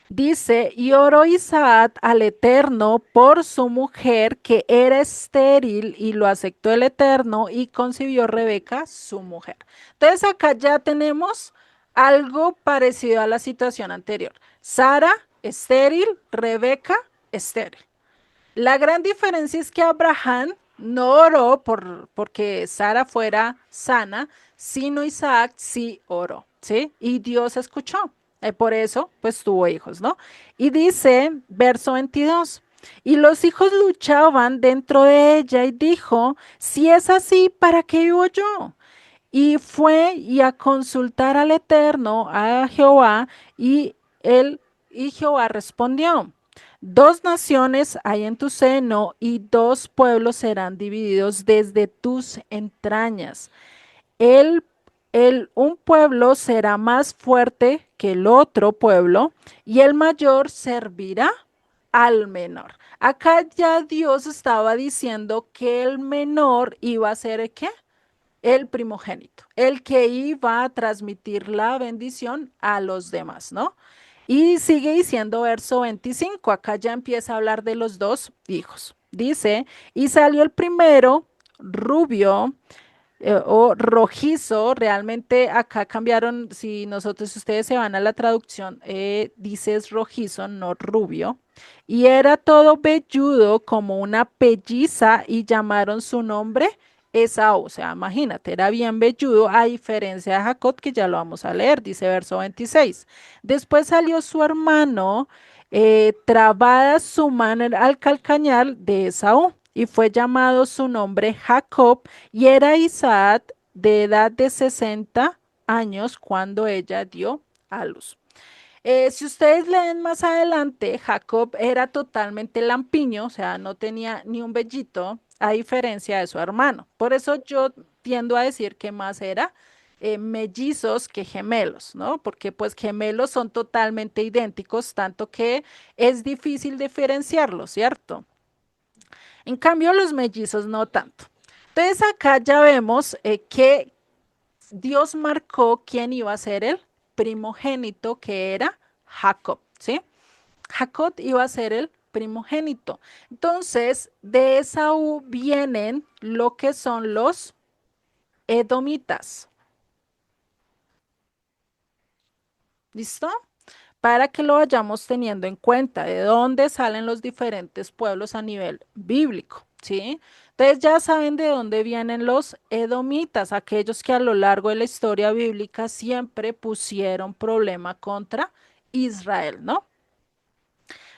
Dice: y oró Isaac al Eterno por su mujer que era estéril, y lo aceptó el Eterno, y concibió Rebeca su mujer. Entonces acá ya tenemos algo parecido a la situación anterior. Sara estéril, Rebeca estéril. La gran diferencia es que Abraham no oró porque Sara fuera sana, sino Isaac sí oró. ¿sí? Y Dios escuchó. Por eso, pues tuvo hijos, ¿no? Y dice, verso 22, y los hijos luchaban dentro de ella y dijo, si es así, ¿para qué vivo yo? Y fue y a consultar al Eterno, a Jehová, y él y Jehová respondió: dos naciones hay en tu seno, y dos pueblos serán divididos desde tus entrañas. El, un pueblo será más fuerte que el otro pueblo, y el mayor servirá al menor. Acá ya Dios estaba diciendo que el menor iba a ser ¿qué? El primogénito, el que iba a transmitir la bendición a los demás, ¿no? Y sigue diciendo verso 25, acá ya empieza a hablar de los dos hijos. Dice, y salió el primero rubio o rojizo, realmente acá cambiaron, si nosotros, si ustedes se van a la traducción, dice es rojizo, no rubio, y era todo velludo como una pelliza y llamaron su nombre Esaú, o sea, imagínate, era bien velludo, a diferencia de Jacob, que ya lo vamos a leer, dice verso 26. Después salió su hermano, trabada su mano al calcañar de Esaú, y fue llamado su nombre Jacob, y era Isaac de edad de 60 años cuando ella dio a luz. Si ustedes leen más adelante, Jacob era totalmente lampiño, o sea, no tenía ni un vellito, a diferencia de su hermano. Por eso yo tiendo a decir que más era mellizos que gemelos, ¿no? Porque pues gemelos son totalmente idénticos, tanto que es difícil diferenciarlos, ¿cierto? En cambio, los mellizos no tanto. Entonces acá ya vemos que Dios marcó quién iba a ser el primogénito, que era Jacob, ¿sí? Jacob iba a ser el primogénito. Entonces, de Esaú vienen lo que son los edomitas. ¿Listo? Para que lo vayamos teniendo en cuenta, de dónde salen los diferentes pueblos a nivel bíblico, ¿sí? Entonces ya saben de dónde vienen los edomitas, aquellos que a lo largo de la historia bíblica siempre pusieron problema contra Israel, ¿no?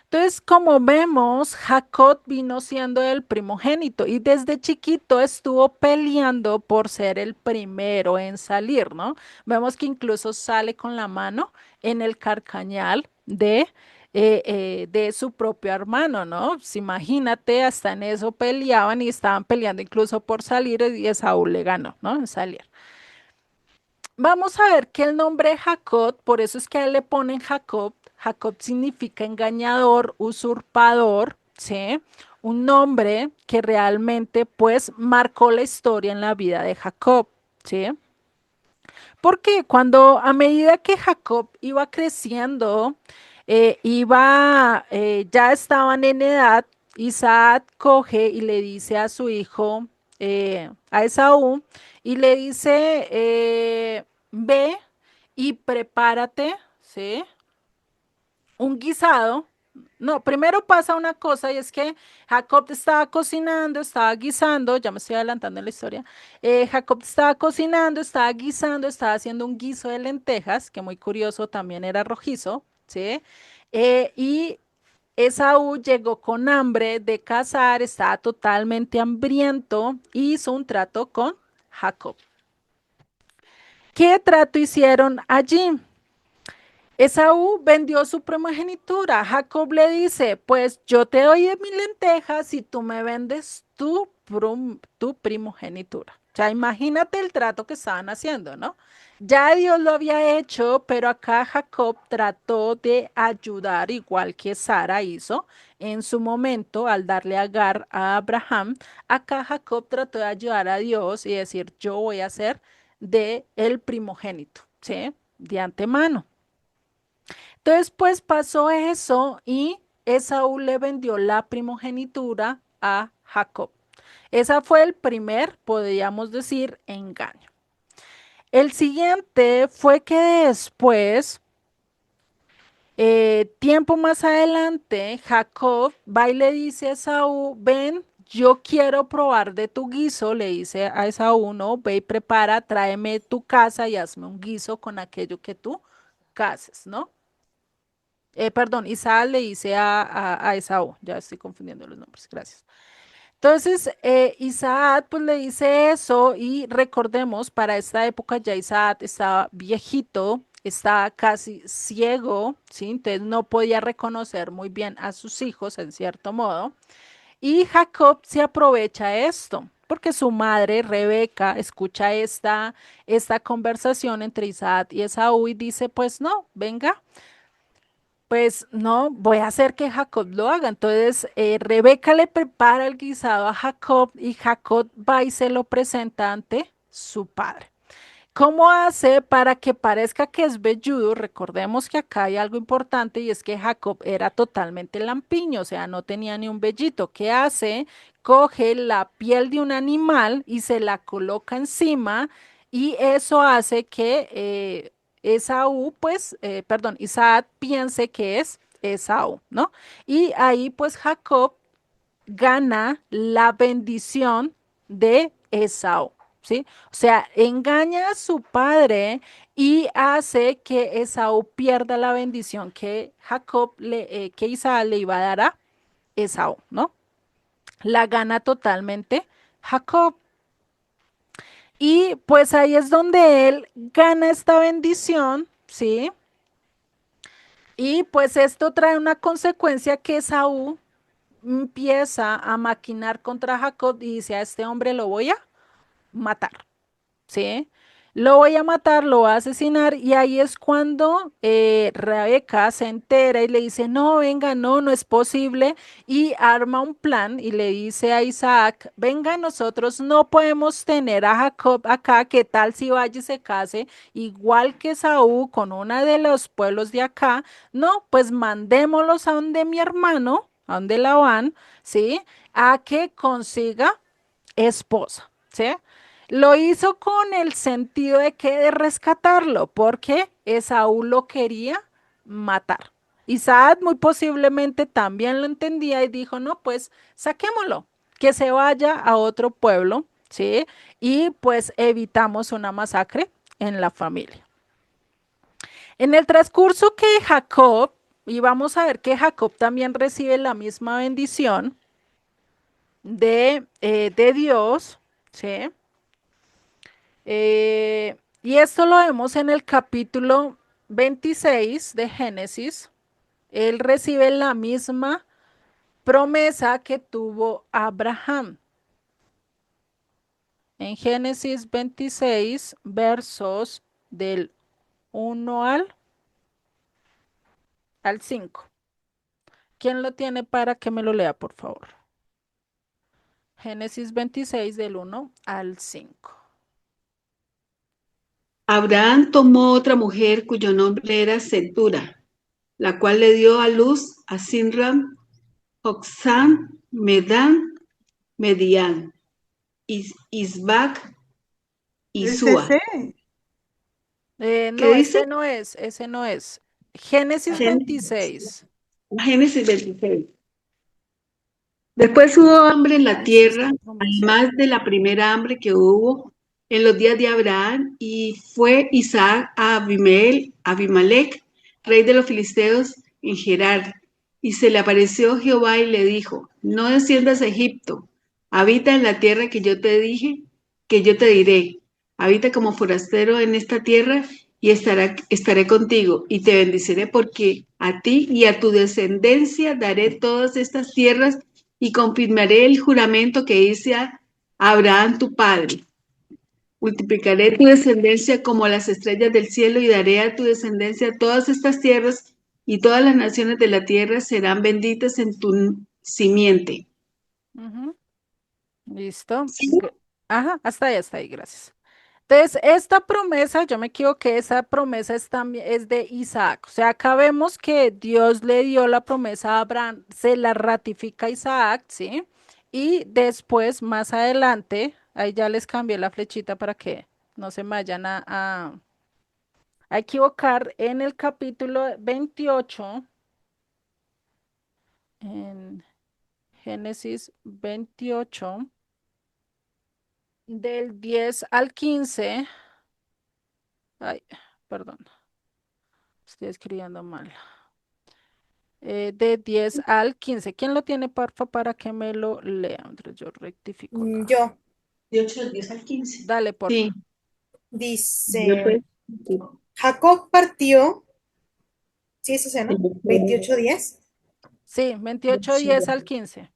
Entonces, como vemos, Jacob vino siendo el primogénito y desde chiquito estuvo peleando por ser el primero en salir, ¿no? Vemos que incluso sale con la mano en el carcañal de su propio hermano, ¿no? Pues imagínate, hasta en eso peleaban y estaban peleando incluso por salir y Esaú le ganó, ¿no? En salir. Vamos a ver que el nombre Jacob, por eso es que a él le ponen Jacob. Jacob significa engañador, usurpador, ¿sí? Un nombre que realmente pues marcó la historia en la vida de Jacob, ¿sí? Porque cuando a medida que Jacob iba creciendo, ya estaban en edad, Isaac coge y le dice a su hijo, a Esaú, y le dice, ve y prepárate, ¿sí? Un guisado. No, primero pasa una cosa y es que Jacob estaba cocinando, estaba guisando, ya me estoy adelantando en la historia. Jacob estaba cocinando, estaba guisando, estaba haciendo un guiso de lentejas, que muy curioso también era rojizo, ¿sí? Y Esaú llegó con hambre de cazar, estaba totalmente hambriento y hizo un trato con Jacob. ¿Qué trato hicieron allí? Esaú vendió su primogenitura. Jacob le dice, pues yo te doy de mis lentejas y tú me vendes tu primogenitura. O sea, imagínate el trato que estaban haciendo, ¿no? Ya Dios lo había hecho, pero acá Jacob trató de ayudar, igual que Sara hizo en su momento al darle Agar a Abraham. Acá Jacob trató de ayudar a Dios y decir, yo voy a ser de el primogénito, ¿sí? De antemano. Entonces, pues pasó eso y Esaú le vendió la primogenitura a Jacob. Esa fue el primer, podríamos decir, engaño. El siguiente fue que después, tiempo más adelante, Jacob va y le dice a Esaú, ven, yo quiero probar de tu guiso, le dice a Esaú, no, ve y prepara, tráeme tu casa y hazme un guiso con aquello que tú cases, ¿no? Perdón, Isaac le dice a Esaú, ya estoy confundiendo los nombres, gracias. Entonces, Isaac pues le dice eso y recordemos, para esta época ya Isaac estaba viejito, estaba casi ciego, ¿sí? Entonces no podía reconocer muy bien a sus hijos en cierto modo. Y Jacob se aprovecha esto, porque su madre, Rebeca, escucha esta conversación entre Isaac y Esaú y dice, pues no, venga, pues no, voy a hacer que Jacob lo haga. Entonces, Rebeca le prepara el guisado a Jacob y Jacob va y se lo presenta ante su padre. ¿Cómo hace para que parezca que es velludo? Recordemos que acá hay algo importante y es que Jacob era totalmente lampiño, o sea, no tenía ni un vellito. ¿Qué hace? Coge la piel de un animal y se la coloca encima y eso hace que Isaac piense que es Esaú, ¿no? Y ahí pues Jacob gana la bendición de Esaú, ¿sí? O sea, engaña a su padre y hace que Esaú pierda la bendición que que Isaac le iba a dar a Esaú, ¿no? La gana totalmente Jacob. Y pues ahí es donde él gana esta bendición, ¿sí? Y pues esto trae una consecuencia que Esaú empieza a maquinar contra Jacob y dice, a este hombre lo voy a matar, ¿sí? Lo voy a matar, lo voy a asesinar y ahí es cuando Rebeca se entera y le dice, no, venga, no, no es posible y arma un plan y le dice a Isaac, venga, nosotros no podemos tener a Jacob acá, ¿qué tal si vaya y se case igual que Saúl con una de los pueblos de acá? No, pues mandémoslos a donde mi hermano, a donde Labán, ¿sí? A que consiga esposa, ¿sí? Lo hizo con el sentido de que de rescatarlo, porque Esaú lo quería matar. Isaac muy posiblemente también lo entendía y dijo, no, pues saquémoslo, que se vaya a otro pueblo, ¿sí? Y pues evitamos una masacre en la familia. En el transcurso que Jacob, y vamos a ver que Jacob también recibe la misma bendición de Dios, ¿sí? Y esto lo vemos en el capítulo 26 de Génesis. Él recibe la misma promesa que tuvo Abraham. En Génesis 26, versos del 1 al 5. ¿Quién lo tiene para que me lo lea, por favor? Génesis 26 del 1 al 5. Abraham tomó otra mujer cuyo nombre era Setura, la cual le dio a luz a Sinram, Joksán, Medán, Medián, Isbac y ¿Es Sua. ese? ¿Qué No, dice? ese no es. Génesis 26. Génesis 26. Después hubo hambre en la Ah, es esta tierra, promesa. además de la primera hambre que hubo en los días de Abraham, y fue Isaac a Abimelech, rey de los filisteos, en Gerar, y se le apareció Jehová y le dijo, no desciendas a Egipto, habita en la tierra que yo te dije, que yo te diré, habita como forastero en esta tierra, y estaré contigo, y te bendeciré porque a ti y a tu descendencia daré todas estas tierras y confirmaré el juramento que hice a Abraham tu padre. Multiplicaré tu descendencia como las estrellas del cielo y daré a tu descendencia todas estas tierras y todas las naciones de la tierra serán benditas en tu simiente. Ujú. Listo. ¿Sí? Ajá, hasta ahí, gracias. Entonces, esta promesa, yo me equivoqué, esa promesa es también es de Isaac. O sea, acá vemos que Dios le dio la promesa a Abraham, se la ratifica a Isaac, ¿sí? Y después, más adelante, ahí ya les cambié la flechita para que no se me vayan a equivocar. En el capítulo 28, en Génesis 28, del 10 al 15. Ay, perdón, estoy escribiendo mal. De 10 al 15. ¿Quién lo tiene, porfa, para que me lo lea? Entonces yo rectifico acá. Yo, De 8 del 10 al 15. Dale, porfa. Sí, yo dice, pues. Jacob partió, sí, es ese, ¿no? 28:10. Sí, 28, 10 al 15.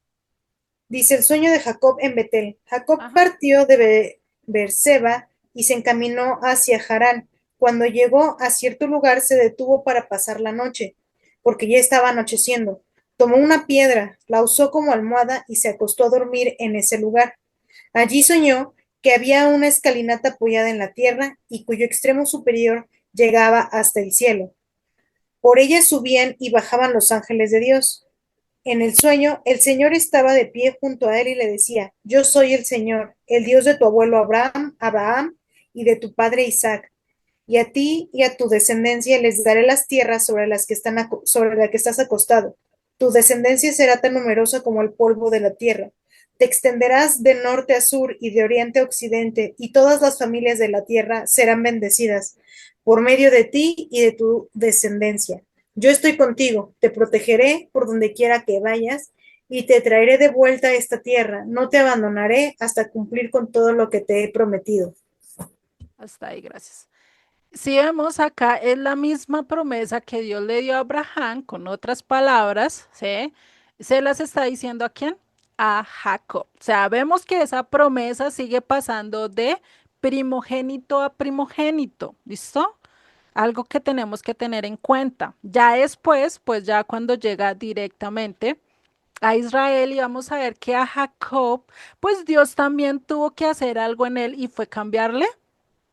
Dice el sueño de Jacob en Betel. Jacob Ajá. partió de Beerseba y se encaminó hacia Harán. Cuando llegó a cierto lugar se detuvo para pasar la noche, porque ya estaba anocheciendo. Tomó una piedra, la usó como almohada y se acostó a dormir en ese lugar. Allí soñó que había una escalinata apoyada en la tierra y cuyo extremo superior llegaba hasta el cielo. Por ella subían y bajaban los ángeles de Dios. En el sueño, el Señor estaba de pie junto a él y le decía, yo soy el Señor, el Dios de tu abuelo Abraham y de tu padre Isaac. Y a ti y a tu descendencia les daré las tierras sobre las que estás acostado. Tu descendencia será tan numerosa como el polvo de la tierra. Te extenderás de norte a sur y de oriente a occidente, y todas las familias de la tierra serán bendecidas por medio de ti y de tu descendencia. Yo estoy contigo, te protegeré por donde quiera que vayas y te traeré de vuelta a esta tierra. No te abandonaré hasta cumplir con todo lo que te he prometido. Hasta ahí, gracias. Si vemos acá, es la misma promesa que Dios le dio a Abraham, con otras palabras, ¿sí? Se las está diciendo a quién? A Jacob. O sea, vemos que esa promesa sigue pasando de primogénito a primogénito, ¿listo? Algo que tenemos que tener en cuenta. Ya después, pues ya cuando llega directamente a Israel y vamos a ver que a Jacob, pues Dios también tuvo que hacer algo en él y fue cambiarle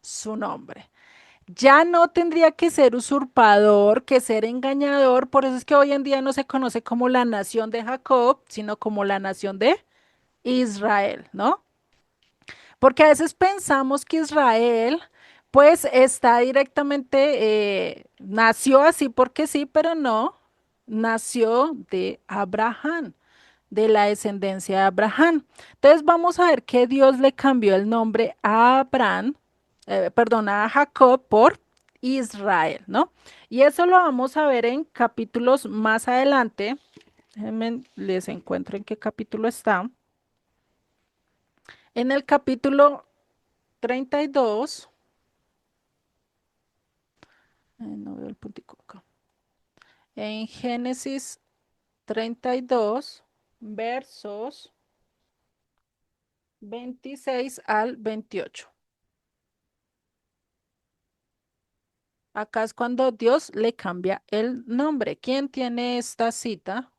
su nombre. Ya no tendría que ser usurpador, que ser engañador, por eso es que hoy en día no se conoce como la nación de Jacob, sino como la nación de Israel, ¿no? Porque a veces pensamos que Israel, pues está directamente, nació así porque sí, pero no, nació de Abraham, de la descendencia de Abraham. Entonces vamos a ver que Dios le cambió el nombre a Abraham, perdón, a Jacob por Israel, ¿no? Y eso lo vamos a ver en capítulos más adelante. Déjenme, les encuentro en qué capítulo está. En el capítulo 32, no veo el puntico acá. En Génesis 32, versos 26 al 28. Acá es cuando Dios le cambia el nombre. ¿Quién tiene esta cita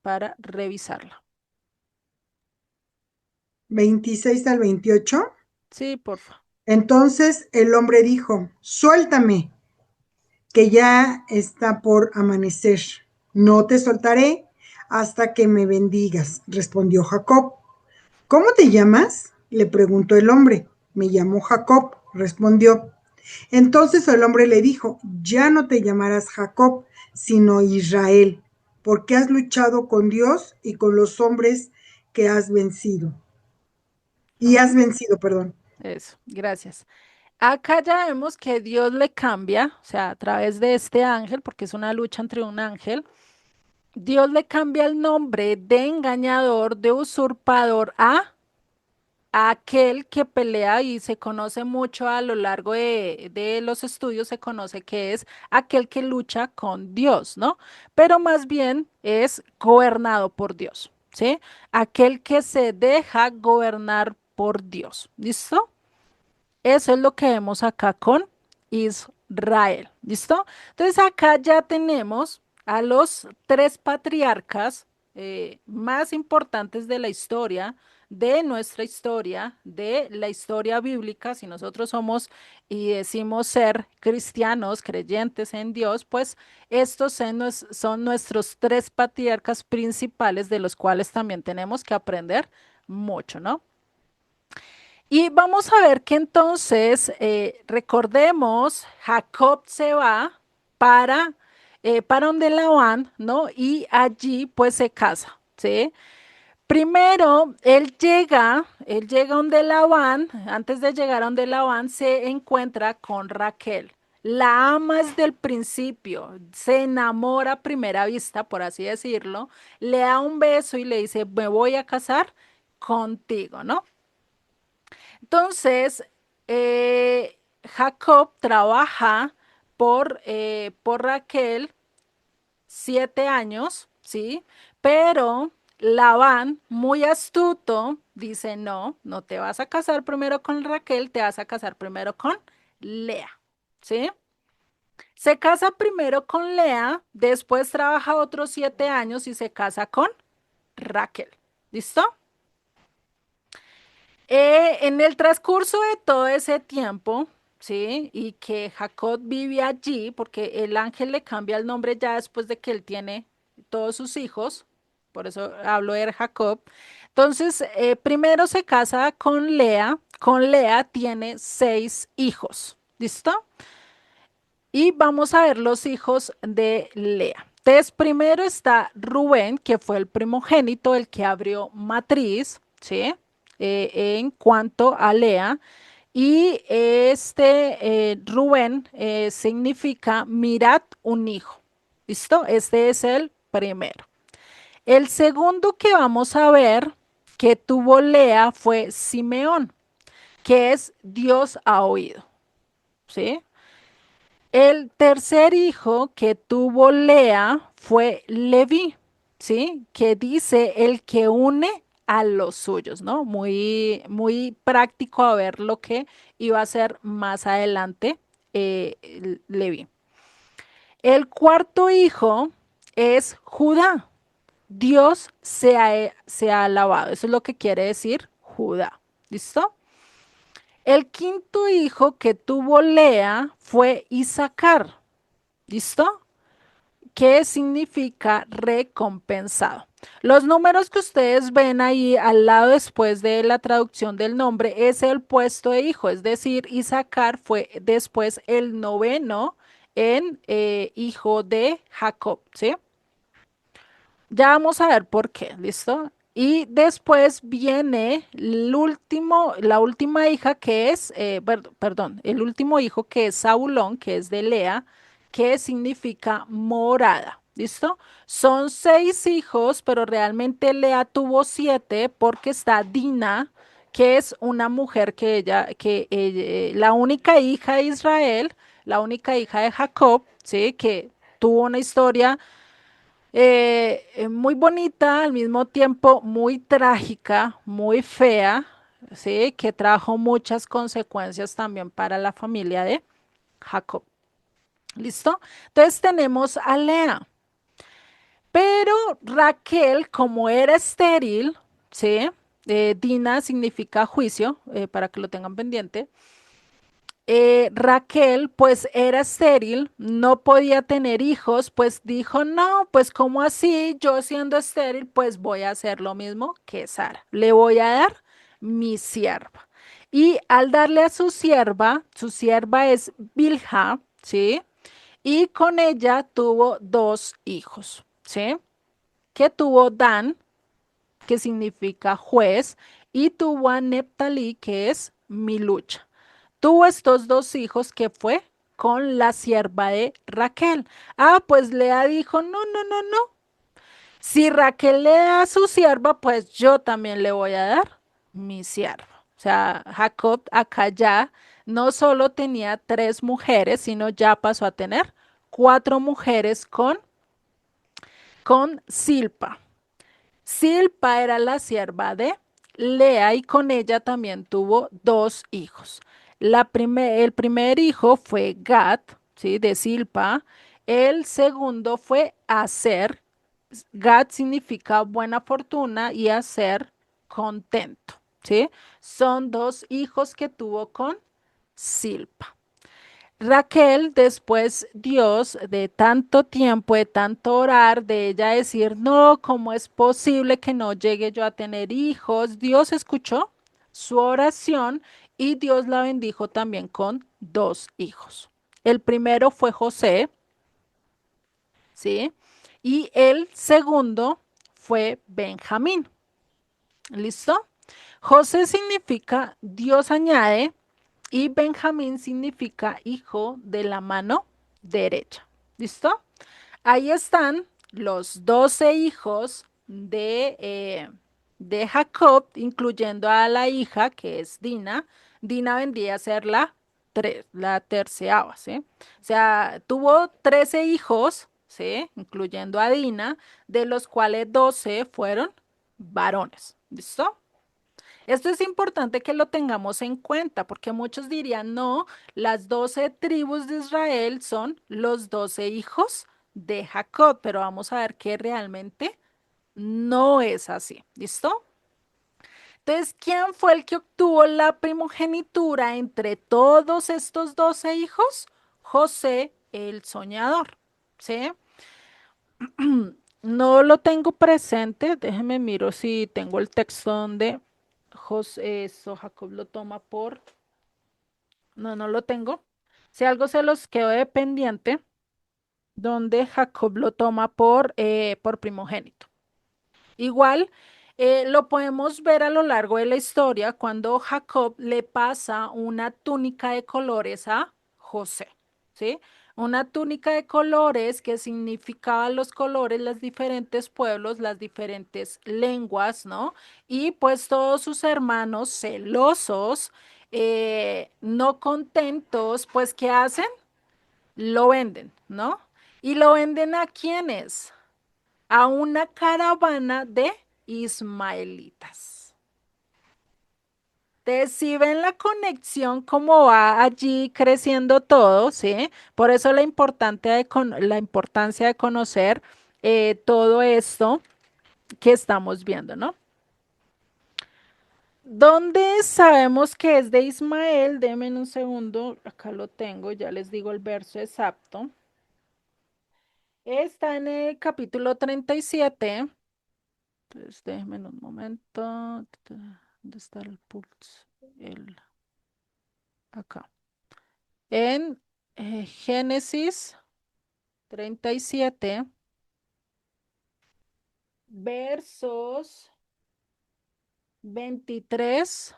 para revisarla? 26 al 28. Sí, porfa. Entonces el hombre dijo, suéltame, que ya está por amanecer. No te soltaré hasta que me bendigas, respondió Jacob. ¿Cómo te llamas? Le preguntó el hombre. Me llamo Jacob, respondió. Entonces el hombre le dijo, ya no te llamarás Jacob, sino Israel, porque has luchado con Dios y con los hombres que has vencido. Y Ajá, has vencido, perdón. eso, gracias. Acá ya vemos que Dios le cambia, o sea, a través de este ángel, porque es una lucha entre un ángel, Dios le cambia el nombre de engañador, de usurpador a aquel que pelea y se conoce mucho a lo largo de los estudios, se conoce que es aquel que lucha con Dios, ¿no? Pero más bien es gobernado por Dios, ¿sí? Aquel que se deja gobernar por Dios, ¿listo? Eso es lo que vemos acá con Israel. ¿Listo? Entonces acá ya tenemos a los tres patriarcas más importantes de la historia, de nuestra historia, de la historia bíblica. Si nosotros somos y decimos ser cristianos, creyentes en Dios, pues estos son nuestros tres patriarcas principales de los cuales también tenemos que aprender mucho, ¿no? Y vamos a ver que entonces, recordemos, Jacob se va para para donde Labán, ¿no? Y allí pues se casa, ¿sí? Primero, él llega donde Labán, antes de llegar a donde Labán, se encuentra con Raquel. La ama desde el principio, se enamora a primera vista, por así decirlo, le da un beso y le dice, me voy a casar contigo, ¿no? Entonces, Jacob trabaja por Raquel 7 años, ¿sí? Pero Labán, muy astuto, dice, no, no te vas a casar primero con Raquel, te vas a casar primero con Lea, ¿sí? Se casa primero con Lea, después trabaja otros 7 años y se casa con Raquel. ¿Listo? En el transcurso de todo ese tiempo, ¿sí? Y que Jacob vive allí, porque el ángel le cambia el nombre ya después de que él tiene todos sus hijos, por eso hablo de Jacob. Entonces, primero se casa con Lea tiene 6 hijos, ¿listo? Y vamos a ver los hijos de Lea. Entonces, primero está Rubén, que fue el primogénito, el que abrió matriz, ¿sí? En cuanto a Lea. Y Rubén significa mirad un hijo. ¿Listo? Este es el primero. El segundo que vamos a ver que tuvo Lea fue Simeón, que es Dios ha oído. ¿Sí? El tercer hijo que tuvo Lea fue Leví, ¿sí? Que dice el que une a los suyos, ¿no? Muy, muy práctico a ver lo que iba a ser más adelante Leví. El cuarto hijo es Judá. Dios se ha alabado. Eso es lo que quiere decir Judá. ¿Listo? El quinto hijo que tuvo Lea fue Isaacar. ¿Listo? ¿Qué significa recompensado? Los números que ustedes ven ahí al lado después de la traducción del nombre es el puesto de hijo, es decir, Isaacar fue después el noveno en hijo de Jacob, ¿sí? Ya vamos a ver por qué, ¿listo? Y después viene la última hija que es, perdón, el último hijo que es Zabulón, que es de Lea, que significa morada, ¿listo? Son 6 hijos, pero realmente Lea tuvo 7 porque está Dina, que es una mujer la única hija de Israel, la única hija de Jacob, ¿sí? Que tuvo una historia muy bonita, al mismo tiempo muy trágica, muy fea, ¿sí? Que trajo muchas consecuencias también para la familia de Jacob. ¿Listo? Entonces tenemos a Lea, pero Raquel, como era estéril, ¿sí? Dina significa juicio, para que lo tengan pendiente. Raquel pues era estéril, no podía tener hijos, pues dijo, no, pues como así, yo siendo estéril, pues voy a hacer lo mismo que Sara, le voy a dar mi sierva. Y al darle a su sierva es Bilha, ¿sí? Y con ella tuvo 2 hijos, ¿sí? Que tuvo Dan, que significa juez, y tuvo a Neptalí, que es mi lucha. Tuvo estos 2 hijos que fue con la sierva de Raquel. Ah, pues Lea dijo, no, no, no, no. Si Raquel le da a su sierva, pues yo también le voy a dar mi sierva. O sea, Jacob acá ya no solo tenía 3 mujeres, sino ya pasó a tener 4 mujeres con Silpa. Silpa era la sierva de Lea y con ella también tuvo 2 hijos. El primer hijo fue Gad, ¿sí? De Silpa. El segundo fue Aser. Gad significa buena fortuna y Aser contento, ¿sí? Son 2 hijos que tuvo con Silpa. Raquel, después Dios, de tanto tiempo, de tanto orar, de ella decir, no, ¿cómo es posible que no llegue yo a tener hijos? Dios escuchó su oración y Dios la bendijo también con 2 hijos. El primero fue José, ¿sí? Y el segundo fue Benjamín. ¿Listo? José significa Dios añade y Benjamín significa hijo de la mano derecha. ¿Listo? Ahí están los 12 hijos de Jacob, incluyendo a la hija que es Dina. Dina vendría a ser la terceava, ¿sí? O sea, tuvo 13 hijos, ¿sí? Incluyendo a Dina, de los cuales 12 fueron varones. ¿Listo? Esto es importante que lo tengamos en cuenta porque muchos dirían, no, las 12 tribus de Israel son los 12 hijos de Jacob, pero vamos a ver que realmente no es así. ¿Listo? Entonces, ¿quién fue el que obtuvo la primogenitura entre todos estos 12 hijos? José el soñador. ¿Sí? No lo tengo presente, déjeme miro si tengo el texto donde José, eso, Jacob lo toma por, no, no lo tengo. Si algo se los quedó de pendiente, donde Jacob lo toma por primogénito. Igual lo podemos ver a lo largo de la historia cuando Jacob le pasa una túnica de colores a José, ¿sí? Una túnica de colores que significaba los colores, los diferentes pueblos, las diferentes lenguas, ¿no? Y pues todos sus hermanos celosos, no contentos, pues ¿qué hacen? Lo venden, ¿no? ¿Y lo venden a quiénes? A una caravana de ismaelitas. Entonces, si ven la conexión, cómo va allí creciendo todo, ¿sí? Por eso la importancia de conocer todo esto que estamos viendo, ¿no? ¿Dónde sabemos que es de Ismael? Denme un segundo, acá lo tengo, ya les digo el verso exacto. Está en el capítulo 37. Entonces, déjenme un momento. ¿Dónde está el pulso? Acá. En Génesis 37, versos 23,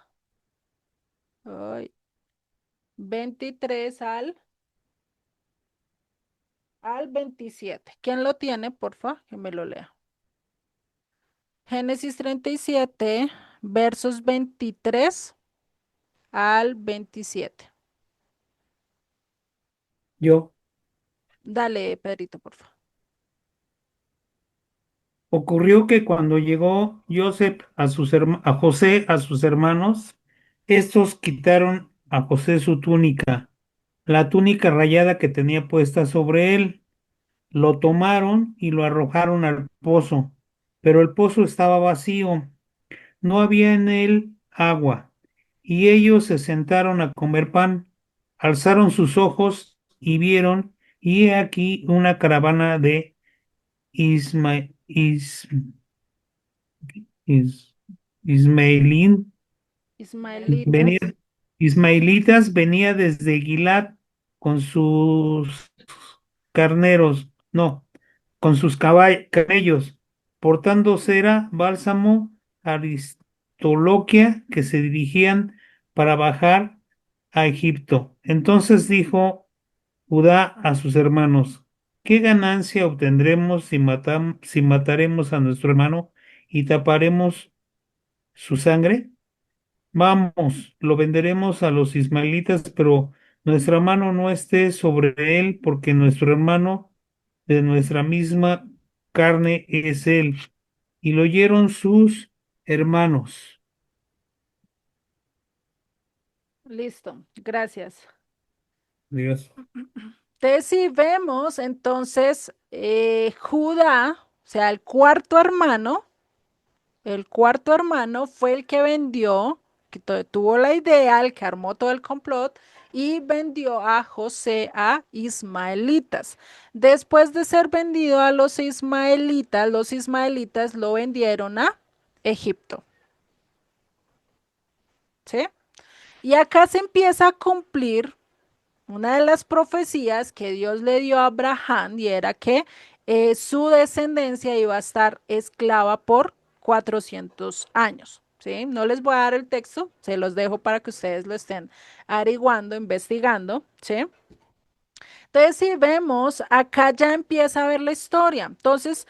ay, 23 al 27. ¿Quién lo tiene, porfa? Que me lo lea. Génesis 37, versos 23 al 27. Yo. Dale, Pedrito, porfa. Ocurrió que cuando llegó Joseph a José a sus hermanos, estos quitaron a José su túnica, la túnica rayada que tenía puesta sobre él. Lo tomaron y lo arrojaron al pozo, pero el pozo estaba vacío, no había en él agua. Y ellos se sentaron a comer pan, alzaron sus ojos y vieron, y he aquí una caravana de Isma- Is- Is- Ismaelín, venía, Ismaelitas. ismaelitas venía desde Gilat con sus carneros, no, con sus camellos, portando cera, bálsamo, aristoloquia, que se dirigían para bajar a Egipto. Entonces dijo Judá a sus hermanos: ¿qué ganancia obtendremos si mataremos a nuestro hermano y taparemos su sangre? Vamos, lo venderemos a los ismaelitas, pero nuestra mano no esté sobre él, porque nuestro hermano de nuestra misma carne es él. Y lo oyeron sus hermanos. Listo, gracias. Dios. Entonces, si vemos, entonces, Judá, o sea, el cuarto hermano fue el que vendió, tuvo la idea, el que armó todo el complot y vendió a José a ismaelitas. Después de ser vendido a los ismaelitas lo vendieron a Egipto, ¿sí? Y acá se empieza a cumplir una de las profecías que Dios le dio a Abraham y era que su descendencia iba a estar esclava por 400 años. ¿Sí? No les voy a dar el texto, se los dejo para que ustedes lo estén averiguando, investigando, ¿sí? Entonces, si vemos, acá ya empieza a ver la historia. Entonces,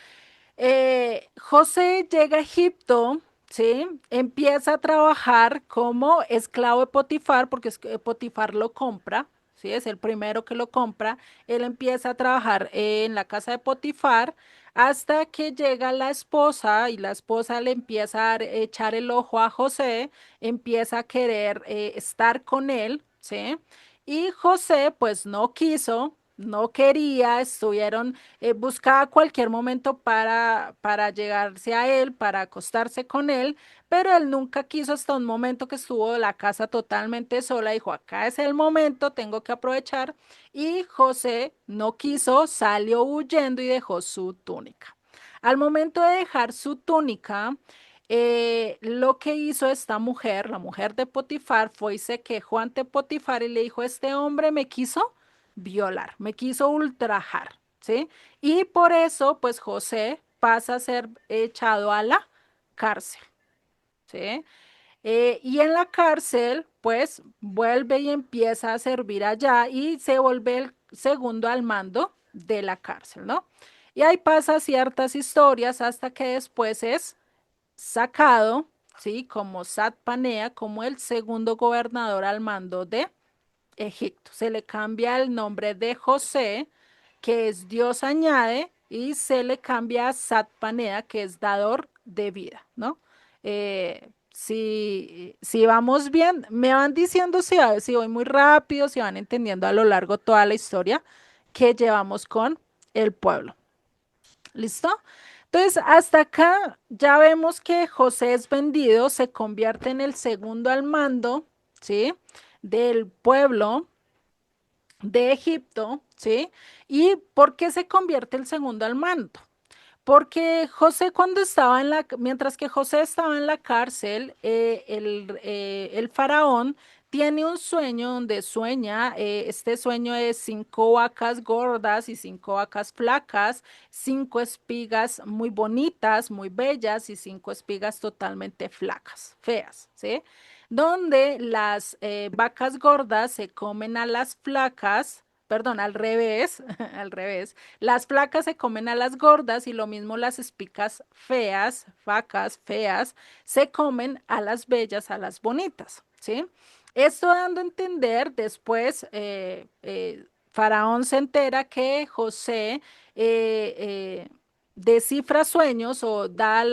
José llega a Egipto, ¿sí? Empieza a trabajar como esclavo de Potifar, porque Potifar lo compra, ¿sí? Es el primero que lo compra. Él empieza a trabajar en la casa de Potifar hasta que llega la esposa y la esposa le empieza a echar el ojo a José, empieza a querer estar con él, ¿sí? Y José pues no quiso, no quería, estuvieron buscaba cualquier momento para llegarse a él, para acostarse con él, pero él nunca quiso hasta un momento que estuvo la casa totalmente sola. Dijo, acá es el momento, tengo que aprovechar. Y José no quiso, salió huyendo y dejó su túnica. Al momento de dejar su túnica, lo que hizo esta mujer, la mujer de Potifar, fue y se quejó ante Potifar y le dijo, este hombre me quiso violar, me quiso ultrajar, ¿sí? Y por eso, pues José pasa a ser echado a la cárcel, ¿sí? Y en la cárcel, pues vuelve y empieza a servir allá y se vuelve el segundo al mando de la cárcel, ¿no? Y ahí pasa ciertas historias hasta que después es sacado, ¿sí? Como Sat Panea, como el segundo gobernador al mando de Egipto. Se le cambia el nombre de José, que es Dios añade, y se le cambia a Sat Panea, que es dador de vida, ¿no? Si vamos bien, me van diciendo si voy muy rápido, si van entendiendo a lo largo toda la historia que llevamos con el pueblo. ¿Listo? Entonces, hasta acá ya vemos que José es vendido, se convierte en el segundo al mando, ¿sí? Del pueblo de Egipto, ¿sí? ¿Y por qué se convierte el segundo al mando? Porque José cuando estaba mientras que José estaba en la cárcel, el faraón tiene un sueño donde sueña, este sueño de 5 vacas gordas y 5 vacas flacas, 5 espigas muy bonitas, muy bellas y 5 espigas totalmente flacas, feas, ¿sí? Donde las vacas gordas se comen a las flacas, perdón, al revés, al revés. Las flacas se comen a las gordas y lo mismo las espigas feas, vacas feas, se comen a las bellas, a las bonitas, ¿sí? Esto dando a entender, después Faraón se entera que José descifra sueños o da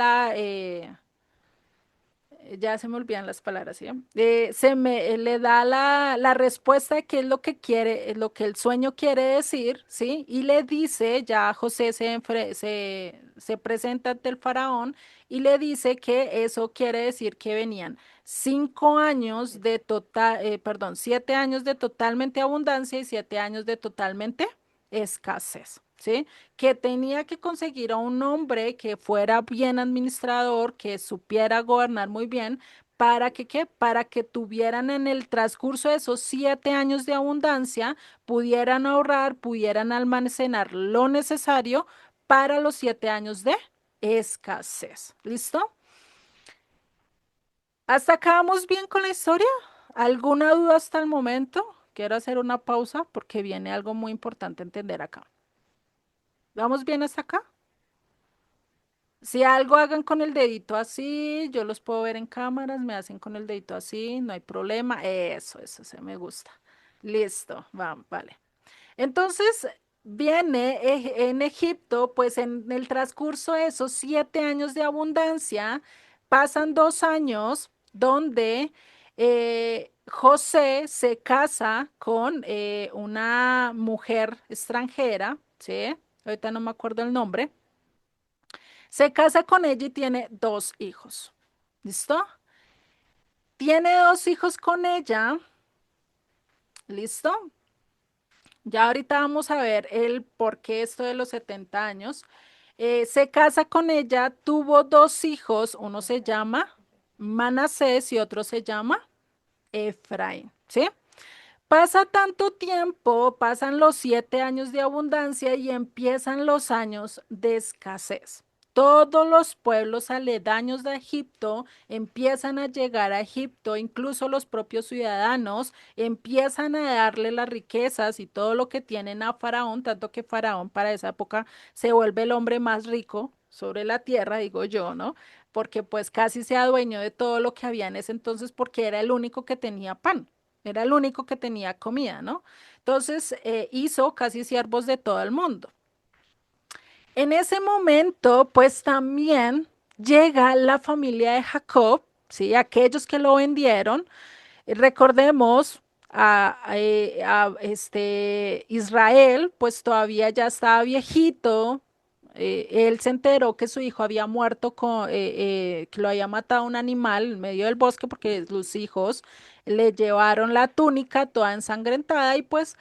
ya se me olvidan las palabras, ¿sí? Le da la respuesta de qué es lo que quiere, lo que el sueño quiere decir, ¿sí? Y le dice, ya José se presenta ante el faraón y le dice que eso quiere decir que venían 5 años de total, perdón, 7 años de totalmente abundancia y 7 años de totalmente escasez, ¿sí? Que tenía que conseguir a un hombre que fuera bien administrador, que supiera gobernar muy bien, para que, ¿qué? Para que tuvieran en el transcurso de esos 7 años de abundancia, pudieran ahorrar, pudieran almacenar lo necesario para los 7 años de escasez. ¿Listo? ¿Hasta acá vamos bien con la historia? ¿Alguna duda hasta el momento? Quiero hacer una pausa porque viene algo muy importante a entender acá. ¿Vamos bien hasta acá? Si algo hagan con el dedito así, yo los puedo ver en cámaras, me hacen con el dedito así, no hay problema. Eso, se me gusta. Listo, vale. Entonces, viene en Egipto, pues en el transcurso de esos 7 años de abundancia, pasan 2 años donde José se casa con una mujer extranjera, ¿sí? Ahorita no me acuerdo el nombre. Se casa con ella y tiene 2 hijos. ¿Listo? Tiene 2 hijos con ella. ¿Listo? Ya ahorita vamos a ver el por qué esto de los 70 años. Se casa con ella, tuvo 2 hijos, uno se llama Manasés y otro se llama Efraín, ¿sí? Pasa tanto tiempo, pasan los 7 años de abundancia y empiezan los años de escasez. Todos los pueblos aledaños de Egipto empiezan a llegar a Egipto, incluso los propios ciudadanos empiezan a darle las riquezas y todo lo que tienen a Faraón, tanto que Faraón para esa época se vuelve el hombre más rico sobre la tierra, digo yo, ¿no? Porque pues casi se adueñó de todo lo que había en ese entonces porque era el único que tenía pan. Era el único que tenía comida, ¿no? Entonces hizo casi siervos de todo el mundo. En ese momento, pues también llega la familia de Jacob, ¿sí? Aquellos que lo vendieron. Recordemos a Israel, pues todavía ya estaba viejito. Él se enteró que su hijo había muerto, que lo había matado un animal en medio del bosque porque los hijos le llevaron la túnica toda ensangrentada y pues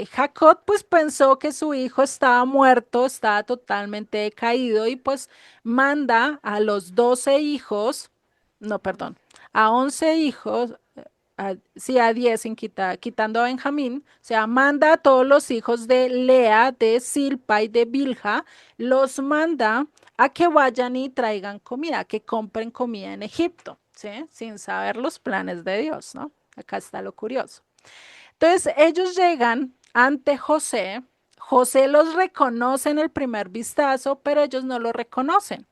Jacob pues pensó que su hijo estaba muerto, estaba totalmente decaído y pues manda a los 12 hijos, no, perdón, a 11 hijos, sí, a 10 quitando a Benjamín, o sea, manda a todos los hijos de Lea, de Silpa y de Bilha, los manda a que vayan y traigan comida, que compren comida en Egipto, ¿sí? Sin saber los planes de Dios, ¿no? Acá está lo curioso. Entonces, ellos llegan ante José, José los reconoce en el primer vistazo, pero ellos no lo reconocen.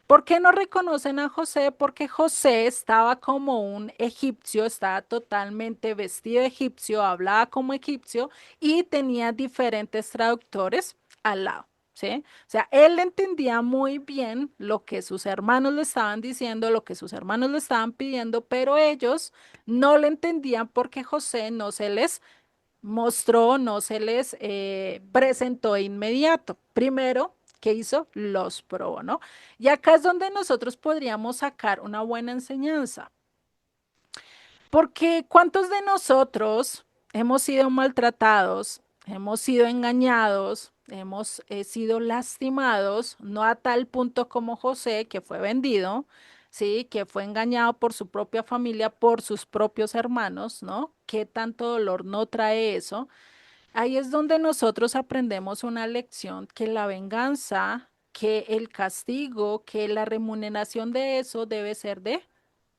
¿Por qué no reconocen a José? Porque José estaba como un egipcio, estaba totalmente vestido de egipcio, hablaba como egipcio y tenía diferentes traductores al lado, ¿sí? O sea, él entendía muy bien lo que sus hermanos le estaban diciendo, lo que sus hermanos le estaban pidiendo, pero ellos no le entendían porque José no se les mostró, no se les presentó de inmediato. Primero, ¿qué hizo? Los probó, ¿no? Y acá es donde nosotros podríamos sacar una buena enseñanza. Porque ¿cuántos de nosotros hemos sido maltratados, hemos sido engañados, hemos sido lastimados, no a tal punto como José, que fue vendido, sí, que fue engañado por su propia familia, por sus propios hermanos, ¿no? ¿Qué tanto dolor no trae eso? Ahí es donde nosotros aprendemos una lección que la venganza, que el castigo, que la remuneración de eso debe ser de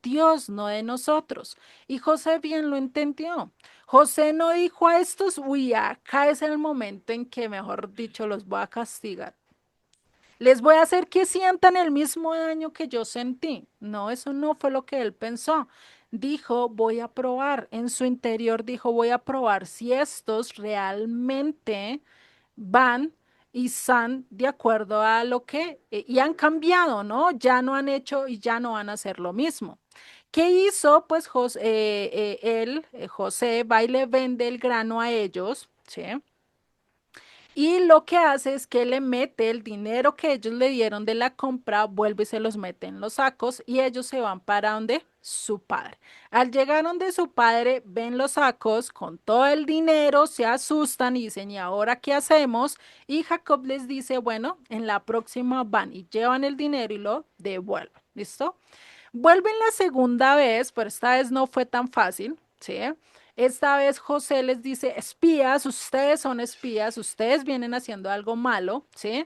Dios, no de nosotros. Y José bien lo entendió. José no dijo a estos, uy, acá es el momento en que, mejor dicho, los voy a castigar. Les voy a hacer que sientan el mismo daño que yo sentí. No, eso no fue lo que él pensó. Dijo, voy a probar. En su interior dijo, voy a probar si estos realmente van y están de acuerdo a lo que, y han cambiado, ¿no? Ya no han hecho y ya no van a hacer lo mismo. ¿Qué hizo? Pues José, va y le vende el grano a ellos, ¿sí? Y lo que hace es que le mete el dinero que ellos le dieron de la compra, vuelve y se los mete en los sacos y ellos se van para donde su padre. Al llegar donde su padre, ven los sacos con todo el dinero, se asustan y dicen, ¿y ahora qué hacemos? Y Jacob les dice, bueno, en la próxima van y llevan el dinero y lo devuelven. ¿Listo? Vuelven la segunda vez, pero esta vez no fue tan fácil, ¿sí? Esta vez José les dice, espías, ustedes son espías, ustedes vienen haciendo algo malo, ¿sí?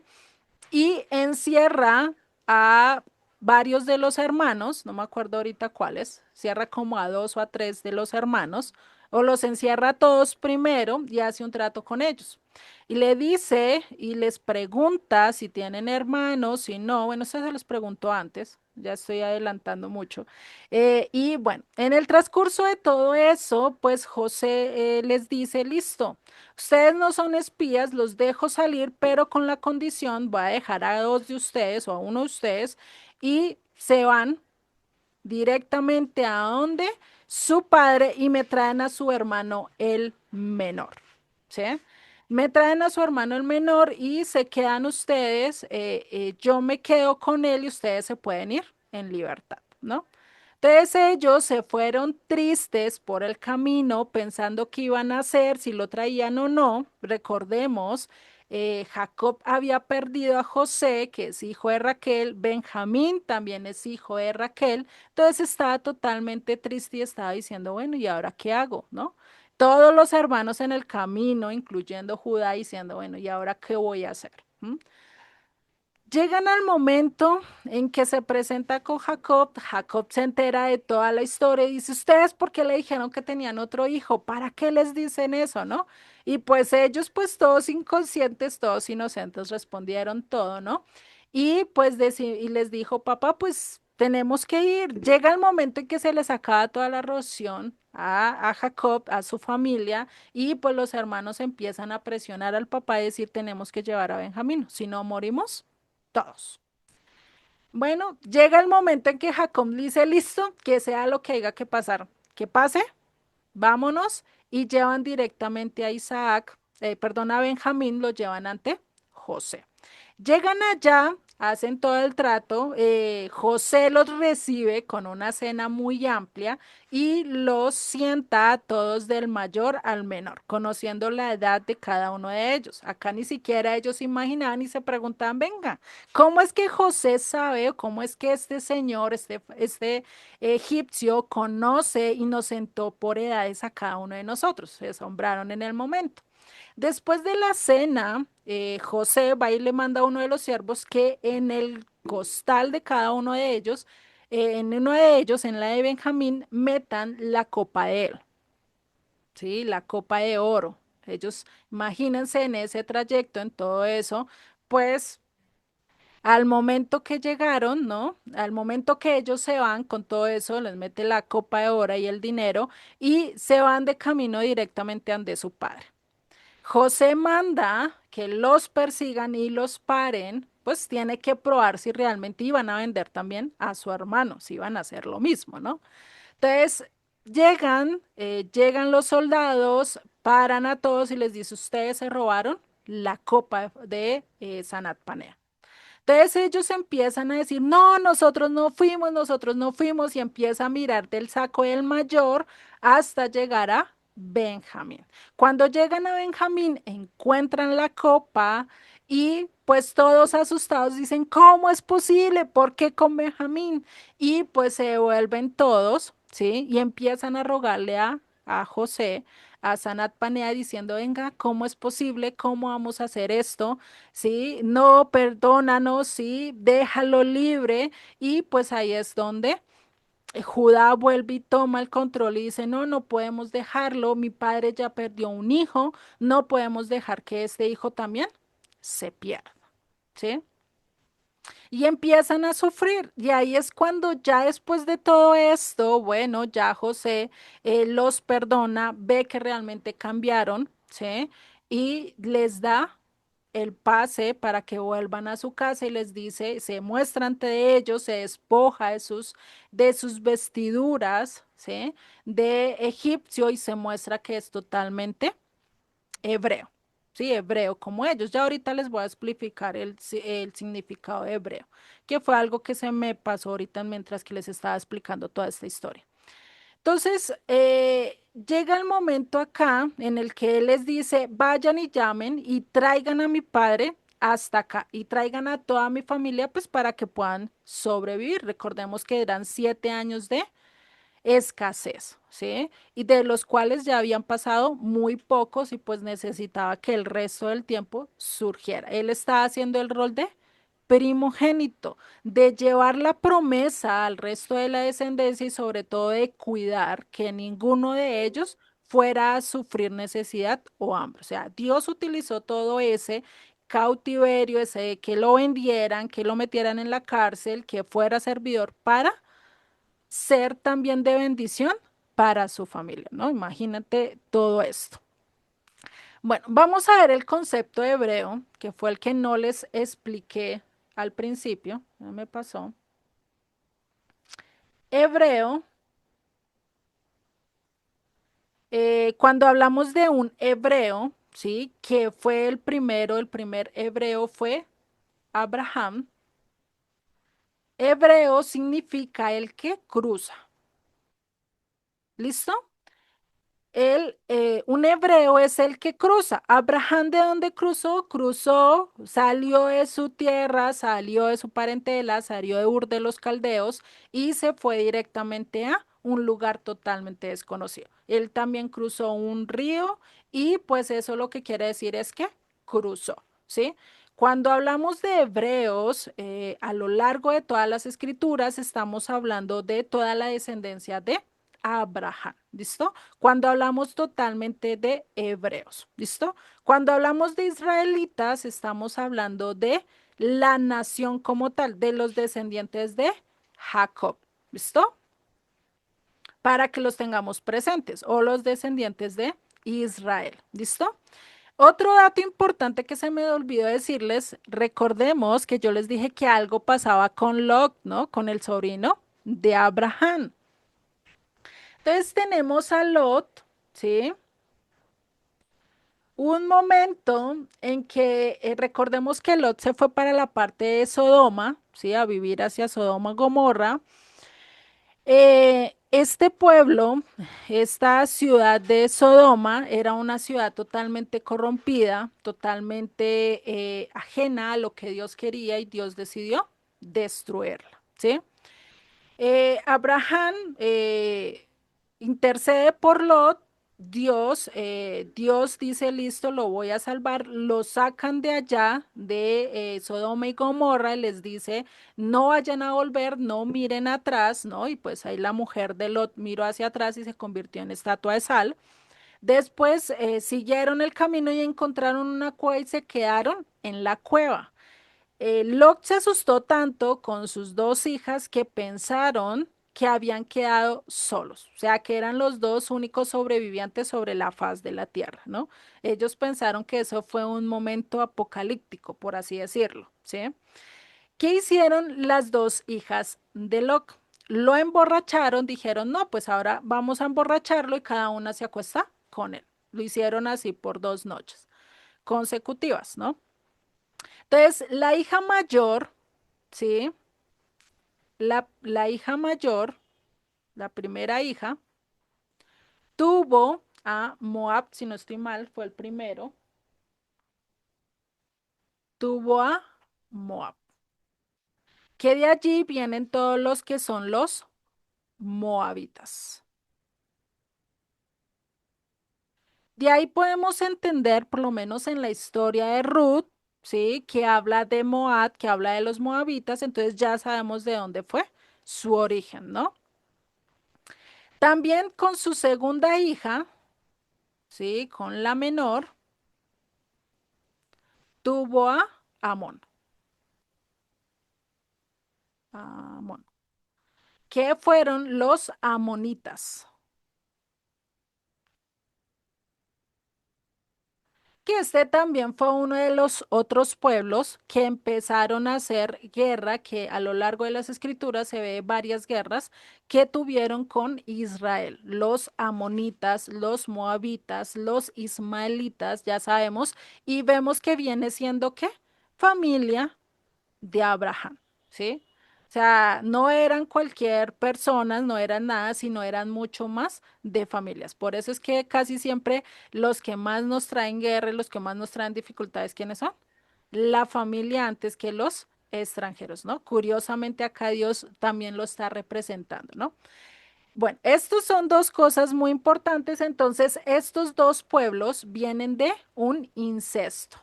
Y encierra a varios de los hermanos, no me acuerdo ahorita cuáles, cierra como a 2 o a 3 de los hermanos, o los encierra a todos primero y hace un trato con ellos. Y le dice y les pregunta si tienen hermanos, si no, bueno, eso se los preguntó antes, ya estoy adelantando mucho. Y bueno, en el transcurso de todo eso, pues José les dice, listo, ustedes no son espías, los dejo salir, pero con la condición, voy a dejar a 2 de ustedes o a 1 de ustedes y se van directamente a donde su padre y me traen a su hermano el menor, ¿sí? Me traen a su hermano el menor y se quedan ustedes, yo me quedo con él y ustedes se pueden ir en libertad, ¿no? Entonces ellos se fueron tristes por el camino pensando qué iban a hacer, si lo traían o no. Recordemos, Jacob había perdido a José, que es hijo de Raquel, Benjamín también es hijo de Raquel, entonces estaba totalmente triste y estaba diciendo, bueno, ¿y ahora qué hago? ¿No? Todos los hermanos en el camino, incluyendo Judá, diciendo, bueno, ¿y ahora qué voy a hacer? ¿Mm? Llegan al momento en que se presenta con Jacob, Jacob se entera de toda la historia y dice, ¿ustedes por qué le dijeron que tenían otro hijo? ¿Para qué les dicen eso, no? Y pues ellos, pues todos inconscientes, todos inocentes, respondieron todo, ¿no? Y pues y les dijo, papá, pues tenemos que ir. Llega el momento en que se les acaba toda la ración a Jacob, a su familia, y pues los hermanos empiezan a presionar al papá y decir, tenemos que llevar a Benjamín, si no morimos todos. Bueno, llega el momento en que Jacob dice, listo, que sea lo que haya que pasar, que pase, vámonos, y llevan directamente a Isaac, perdón, a Benjamín, lo llevan ante José. Llegan allá, hacen todo el trato, José los recibe con una cena muy amplia y los sienta a todos del mayor al menor, conociendo la edad de cada uno de ellos. Acá ni siquiera ellos imaginaban y se preguntaban, venga, ¿cómo es que José sabe o cómo es que este señor, este egipcio conoce y nos sentó por edades a cada uno de nosotros? Se asombraron en el momento. Después de la cena, José va y le manda a uno de los siervos que en el costal de cada uno de ellos, en uno de ellos, en la de Benjamín, metan la copa de él, ¿sí? La copa de oro. Ellos, imagínense en ese trayecto, en todo eso, pues al momento que llegaron, ¿no? Al momento que ellos se van con todo eso, les mete la copa de oro y el dinero y se van de camino directamente ante su padre. José manda que los persigan y los paren, pues tiene que probar si realmente iban a vender también a su hermano, si iban a hacer lo mismo, ¿no? Entonces, llegan los soldados, paran a todos y les dice, ustedes se robaron la copa de Sanat Panea. Entonces ellos empiezan a decir, no, nosotros no fuimos, y empieza a mirar del saco del mayor hasta llegar a Benjamín. Cuando llegan a Benjamín, encuentran la copa y pues todos asustados dicen, ¿cómo es posible? ¿Por qué con Benjamín? Y pues se devuelven todos, ¿sí? Y empiezan a rogarle a José, a Sanat Panea, diciendo, venga, ¿cómo es posible? ¿Cómo vamos a hacer esto? Sí, no, perdónanos, sí, déjalo libre. Y pues ahí es donde Judá vuelve y toma el control y dice, no, no podemos dejarlo, mi padre ya perdió un hijo, no podemos dejar que este hijo también se pierda, ¿sí? Y empiezan a sufrir. Y ahí es cuando ya después de todo esto, bueno, ya José los perdona, ve que realmente cambiaron, ¿sí? Y les da el pase para que vuelvan a su casa y les dice, se muestra ante ellos, se despoja de sus vestiduras, ¿sí? De egipcio y se muestra que es totalmente hebreo, ¿sí? Hebreo como ellos. Ya ahorita les voy a explicar el significado de hebreo, que fue algo que se me pasó ahorita mientras que les estaba explicando toda esta historia. Entonces, llega el momento acá en el que él les dice, vayan y llamen y traigan a mi padre hasta acá y traigan a toda mi familia, pues para que puedan sobrevivir. Recordemos que eran 7 años de escasez, ¿sí? Y de los cuales ya habían pasado muy pocos y pues necesitaba que el resto del tiempo surgiera. Él está haciendo el rol de primogénito, de llevar la promesa al resto de la descendencia y sobre todo de cuidar que ninguno de ellos fuera a sufrir necesidad o hambre. O sea, Dios utilizó todo ese cautiverio, ese que lo vendieran, que lo metieran en la cárcel, que fuera servidor para ser también de bendición para su familia, ¿no? Imagínate todo esto. Bueno, vamos a ver el concepto hebreo, que fue el que no les expliqué al principio, ya me pasó. Hebreo, cuando hablamos de un hebreo, ¿sí? Que fue el primero, el primer hebreo fue Abraham. Hebreo significa el que cruza. ¿Listo? Un hebreo es el que cruza. Abraham, ¿de dónde cruzó? Cruzó, salió de su tierra, salió de su parentela, salió de Ur de los Caldeos y se fue directamente a un lugar totalmente desconocido. Él también cruzó un río y pues eso lo que quiere decir es que cruzó, ¿sí? Cuando hablamos de hebreos, a lo largo de todas las escrituras estamos hablando de toda la descendencia de Abraham, ¿listo? Cuando hablamos totalmente de hebreos, ¿listo? Cuando hablamos de israelitas, estamos hablando de la nación como tal, de los descendientes de Jacob, ¿listo? Para que los tengamos presentes, o los descendientes de Israel, ¿listo? Otro dato importante que se me olvidó decirles, recordemos que yo les dije que algo pasaba con Lot, ¿no? Con el sobrino de Abraham. Entonces tenemos a Lot, ¿sí? Un momento en que recordemos que Lot se fue para la parte de Sodoma, ¿sí? A vivir hacia Sodoma, Gomorra. Este pueblo, esta ciudad de Sodoma, era una ciudad totalmente corrompida, totalmente ajena a lo que Dios quería y Dios decidió destruirla, ¿sí? Abraham intercede por Lot, Dios dice, listo, lo voy a salvar, lo sacan de allá, de Sodoma y Gomorra, y les dice, no vayan a volver, no miren atrás, ¿no? Y pues ahí la mujer de Lot miró hacia atrás y se convirtió en estatua de sal. Después siguieron el camino y encontraron una cueva y se quedaron en la cueva. Lot se asustó tanto con sus dos hijas que pensaron que habían quedado solos, o sea, que eran los dos únicos sobrevivientes sobre la faz de la tierra, ¿no? Ellos pensaron que eso fue un momento apocalíptico, por así decirlo, ¿sí? ¿Qué hicieron las dos hijas de Lot? Lo emborracharon, dijeron, no, pues ahora vamos a emborracharlo y cada una se acuesta con él. Lo hicieron así por 2 noches consecutivas, ¿no? Entonces, la hija mayor, ¿sí? La hija mayor, la primera hija, tuvo a Moab, si no estoy mal, fue el primero, tuvo a Moab, que de allí vienen todos los que son los moabitas. De ahí podemos entender, por lo menos en la historia de Ruth, ¿sí? Que habla de Moab, que habla de los moabitas, entonces ya sabemos de dónde fue su origen, ¿no? También con su segunda hija, ¿sí? Con la menor, tuvo a Amón. Amón. ¿Qué fueron los amonitas? Que este también fue uno de los otros pueblos que empezaron a hacer guerra, que a lo largo de las escrituras se ve varias guerras que tuvieron con Israel. Los amonitas, los moabitas, los ismaelitas, ya sabemos, y vemos que viene siendo ¿qué? Familia de Abraham, ¿sí? O sea, no eran cualquier persona, no eran nada, sino eran mucho más de familias. Por eso es que casi siempre los que más nos traen guerra, y los que más nos traen dificultades, ¿quiénes son? La familia antes que los extranjeros, ¿no? Curiosamente acá Dios también lo está representando, ¿no? Bueno, estos son dos cosas muy importantes. Entonces, estos dos pueblos vienen de un incesto.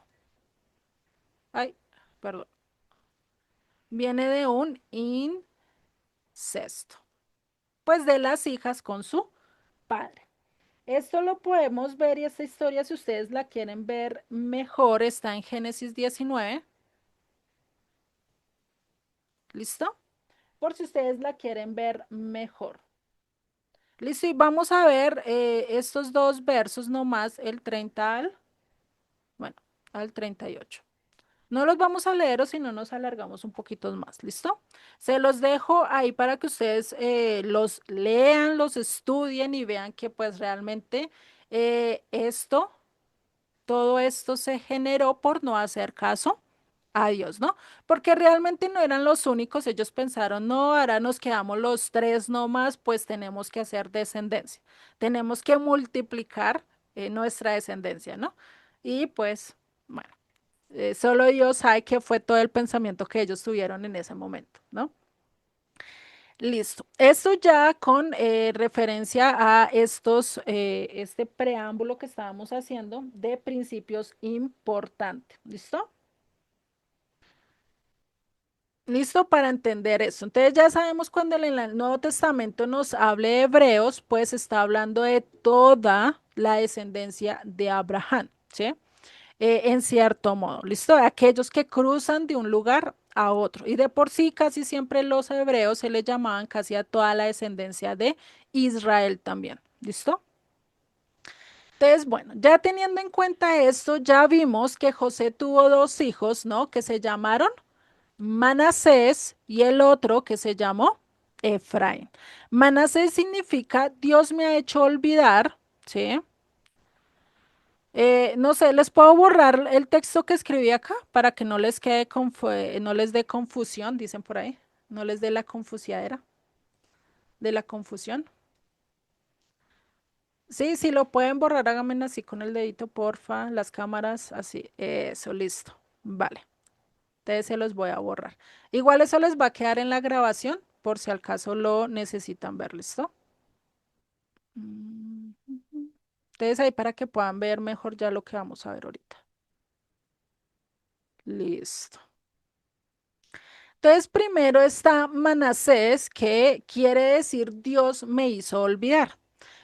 Ay, perdón. Viene de un incesto, pues de las hijas con su padre. Esto lo podemos ver y esta historia, si ustedes la quieren ver mejor, está en Génesis 19. ¿Listo? Por si ustedes la quieren ver mejor. Listo, y vamos a ver estos dos versos nomás, el 30 bueno, al 38. No los vamos a leer o si no nos alargamos un poquito más, ¿listo? Se los dejo ahí para que ustedes los lean, los estudien y vean que pues realmente todo esto se generó por no hacer caso a Dios, ¿no? Porque realmente no eran los únicos, ellos pensaron, no, ahora nos quedamos los tres nomás, pues tenemos que hacer descendencia, tenemos que multiplicar nuestra descendencia, ¿no? Y pues, bueno, solo Dios sabe qué fue todo el pensamiento que ellos tuvieron en ese momento, ¿no? Listo. Esto ya con referencia a este preámbulo que estábamos haciendo de principios importantes. ¿Listo? Listo para entender eso. Entonces ya sabemos cuando el Nuevo Testamento nos hable de hebreos, pues está hablando de toda la descendencia de Abraham, ¿sí? En cierto modo, ¿listo? Aquellos que cruzan de un lugar a otro. Y de por sí casi siempre los hebreos se les llamaban casi a toda la descendencia de Israel también, ¿listo? Entonces, bueno, ya teniendo en cuenta esto, ya vimos que José tuvo dos hijos, ¿no? Que se llamaron Manasés y el otro que se llamó Efraín. Manasés significa Dios me ha hecho olvidar, ¿sí? No sé, les puedo borrar el texto que escribí acá para que no les quede no les dé confusión, dicen por ahí, no les dé la confusiadera de la confusión. Sí, sí lo pueden borrar, háganme así con el dedito, porfa, las cámaras, así, eso, listo. Vale, entonces se los voy a borrar. Igual eso les va a quedar en la grabación por si al caso lo necesitan ver, ¿listo? Mm, ujú. Entonces ahí para que puedan ver mejor ya lo que vamos a ver ahorita. Listo. Entonces, primero está Manasés, que quiere decir Dios me hizo olvidar.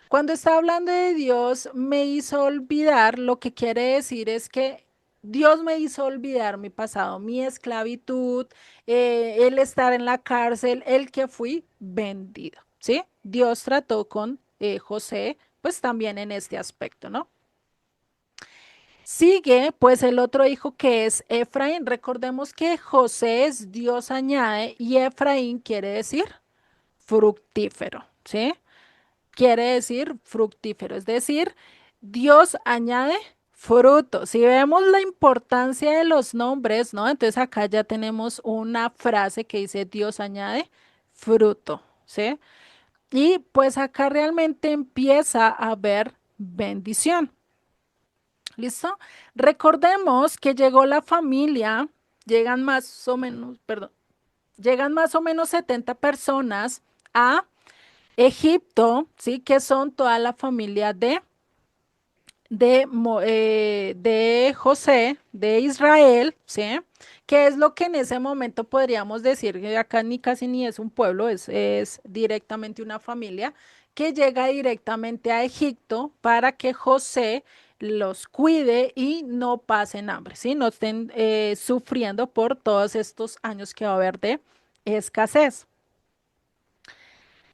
Cuando está hablando de Dios me hizo olvidar, lo que quiere decir es que Dios me hizo olvidar mi pasado, mi esclavitud, el estar en la cárcel, el que fui vendido, ¿sí? Dios trató con José, pues también en este aspecto, ¿no? Sigue pues el otro hijo que es Efraín. Recordemos que José es Dios añade y Efraín quiere decir fructífero, ¿sí? Quiere decir fructífero, es decir, Dios añade fruto. Si vemos la importancia de los nombres, ¿no? Entonces acá ya tenemos una frase que dice Dios añade fruto, ¿sí? Y pues acá realmente empieza a haber bendición. ¿Listo? Recordemos que llegó la familia, llegan más o menos, perdón, llegan más o menos 70 personas a Egipto, ¿sí? Que son toda la familia de José, de Israel, ¿sí? Que es lo que en ese momento podríamos decir que acá ni casi ni es un pueblo, es directamente una familia que llega directamente a Egipto para que José los cuide y no pasen hambre, ¿sí? No estén sufriendo por todos estos años que va a haber de escasez.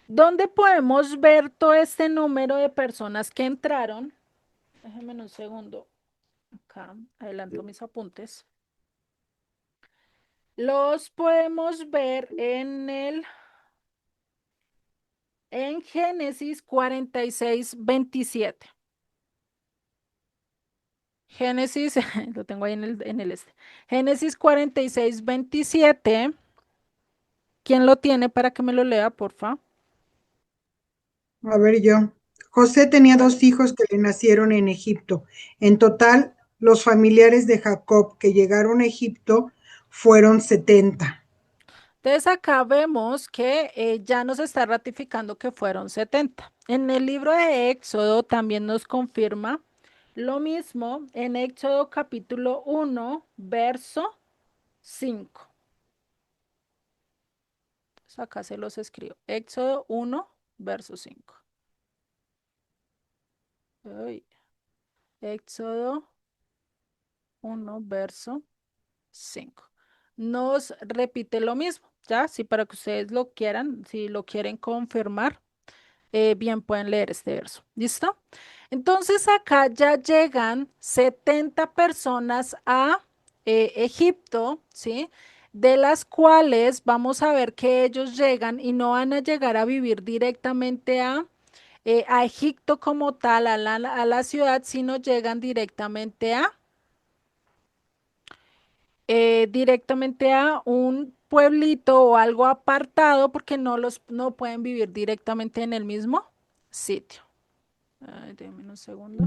¿Dónde podemos ver todo este número de personas que entraron? Déjenme un segundo. Acá adelanto mis apuntes. Los podemos ver en Génesis 46:27. Génesis, lo tengo ahí en el este. Génesis 46:27. ¿Quién lo tiene para que me lo lea, porfa? A ver yo. José tenía Vale. dos hijos que le nacieron en Egipto. En total, los familiares de Jacob que llegaron a Egipto fueron 70. Entonces acá vemos que ya nos está ratificando que fueron 70. En el libro de Éxodo también nos confirma lo mismo en Éxodo capítulo 1, verso 5. Entonces acá se los escribo. Éxodo 1, verso 5. Ay, Éxodo 1, verso 5. Nos repite lo mismo, ¿ya? Sí, para que ustedes lo quieran, si lo quieren confirmar. Bien pueden leer este verso. ¿Listo? Entonces acá ya llegan 70 personas a Egipto, ¿sí? De las cuales vamos a ver que ellos llegan y no van a llegar a vivir directamente a Egipto como tal, a la ciudad, sino llegan directamente Directamente a un pueblito o algo apartado porque no pueden vivir directamente en el mismo sitio. Ay, déjame un segundo.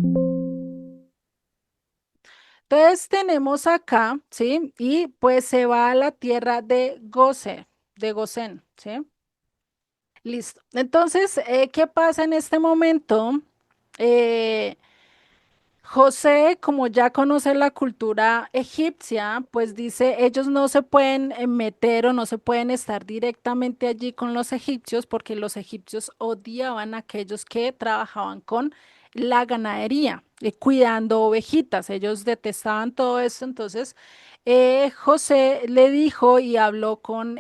Entonces tenemos acá, ¿sí? Y pues se va a la tierra de Gosén, ¿sí? Listo. Entonces, ¿qué pasa en este momento? Eh, José, como ya conoce la cultura egipcia, pues dice, ellos no se pueden meter o no se pueden estar directamente allí con los egipcios porque los egipcios odiaban a aquellos que trabajaban con la ganadería, cuidando ovejitas. Ellos detestaban todo esto. Entonces, José le dijo y habló con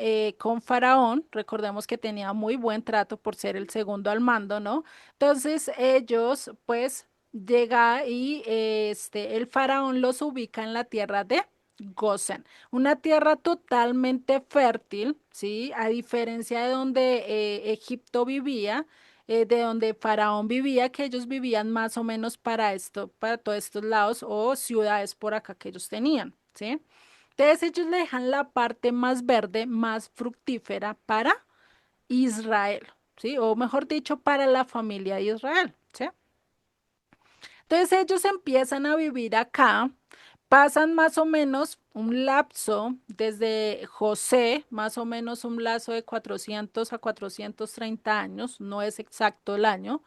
Faraón. Recordemos que tenía muy buen trato por ser el segundo al mando, ¿no? Entonces, ellos, pues llega y el faraón los ubica en la tierra de Gosén, una tierra totalmente fértil, ¿sí? A diferencia de donde Egipto vivía, de donde Faraón vivía, que ellos vivían más o menos para esto, para todos estos lados o ciudades por acá que ellos tenían, ¿sí? Entonces ellos le dejan la parte más verde, más fructífera para Israel, ¿sí? O mejor dicho, para la familia de Israel, ¿sí? Entonces ellos empiezan a vivir acá, pasan más o menos un lapso desde José, más o menos un lazo de 400 a 430 años, no es exacto el año,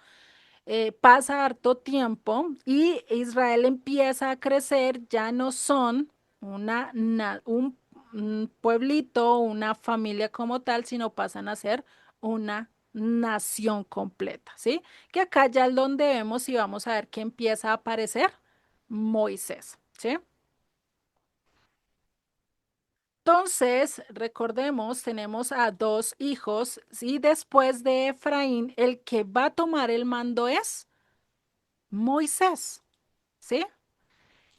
pasa harto tiempo y Israel empieza a crecer, ya no son un pueblito, una familia como tal, sino pasan a ser una nación completa, ¿sí? Que acá ya es donde vemos y vamos a ver que empieza a aparecer Moisés, ¿sí? Entonces, recordemos, tenemos a dos hijos y después de Efraín, el que va a tomar el mando es Moisés, ¿sí?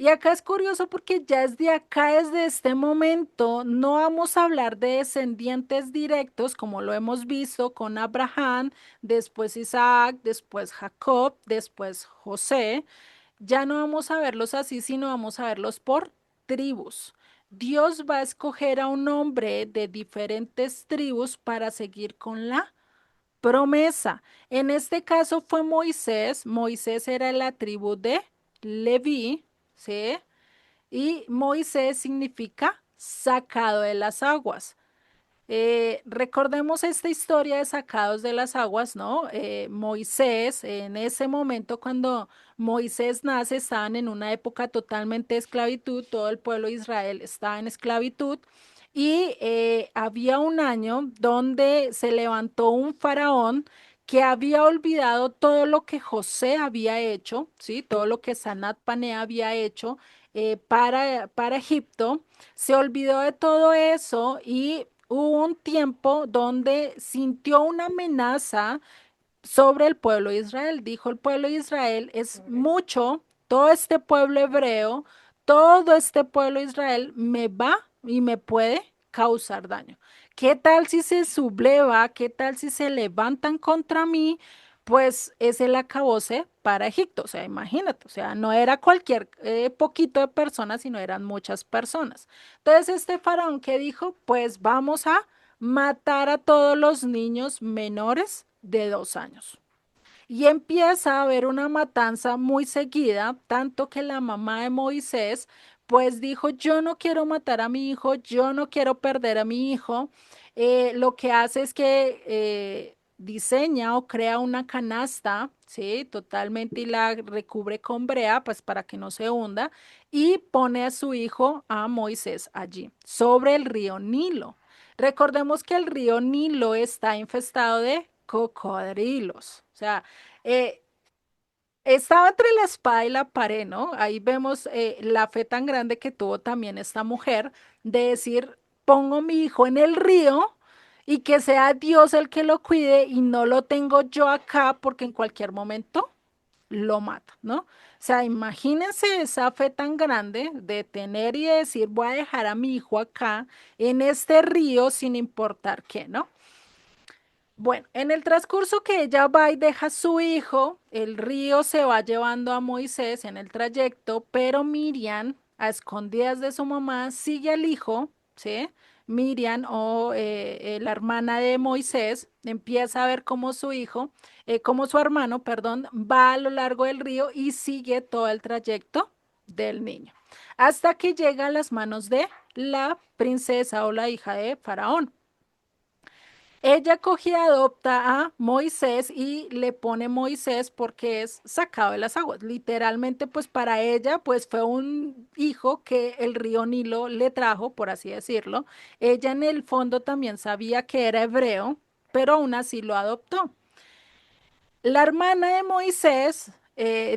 Y acá es curioso porque ya desde acá, desde este momento, no vamos a hablar de descendientes directos como lo hemos visto con Abraham, después Isaac, después Jacob, después José. Ya no vamos a verlos así, sino vamos a verlos por tribus. Dios va a escoger a un hombre de diferentes tribus para seguir con la promesa. En este caso fue Moisés. Moisés era la tribu de Leví, ¿sí? Y Moisés significa sacado de las aguas. Recordemos esta historia de sacados de las aguas, ¿no? Moisés, en ese momento cuando Moisés nace, estaban en una época totalmente de esclavitud, todo el pueblo de Israel estaba en esclavitud y había un año donde se levantó un faraón que había olvidado todo lo que José había hecho, ¿sí? Todo lo que Sanat Panea había hecho para Egipto, se olvidó de todo eso y hubo un tiempo donde sintió una amenaza sobre el pueblo de Israel. Dijo, el pueblo de Israel es mucho, todo este pueblo hebreo, todo este pueblo de Israel me va y me puede causar daño. ¿Qué tal si se subleva? ¿Qué tal si se levantan contra mí? Pues es el acabose para Egipto. O sea, imagínate, o sea, no era cualquier poquito de personas, sino eran muchas personas. Entonces, este faraón que dijo, pues vamos a matar a todos los niños menores de 2 años. Y empieza a haber una matanza muy seguida, tanto que la mamá de Moisés pues dijo, yo no quiero matar a mi hijo, yo no quiero perder a mi hijo. Lo que hace es que diseña o crea una canasta, ¿sí? Totalmente y la recubre con brea, pues para que no se hunda, y pone a su hijo, a Moisés, allí, sobre el río Nilo. Recordemos que el río Nilo está infestado de cocodrilos. O sea, eh, estaba entre la espada y la pared, ¿no? Ahí vemos la fe tan grande que tuvo también esta mujer de decir, pongo mi hijo en el río y que sea Dios el que lo cuide y no lo tengo yo acá porque en cualquier momento lo mata, ¿no? O sea, imagínense esa fe tan grande de tener y de decir, voy a dejar a mi hijo acá en este río sin importar qué, ¿no? Bueno, en el transcurso que ella va y deja a su hijo, el río se va llevando a Moisés en el trayecto, pero Miriam a escondidas de su mamá, sigue al hijo, ¿sí? Miriam o la hermana de Moisés, empieza a ver cómo su hijo, cómo su hermano, perdón, va a lo largo del río y sigue todo el trayecto del niño, hasta que llega a las manos de la princesa o la hija de Faraón. Ella coge y adopta a Moisés y le pone Moisés porque es sacado de las aguas. Literalmente, pues para ella, pues fue un hijo que el río Nilo le trajo, por así decirlo. Ella en el fondo también sabía que era hebreo, pero aún así lo adoptó. La hermana de Moisés,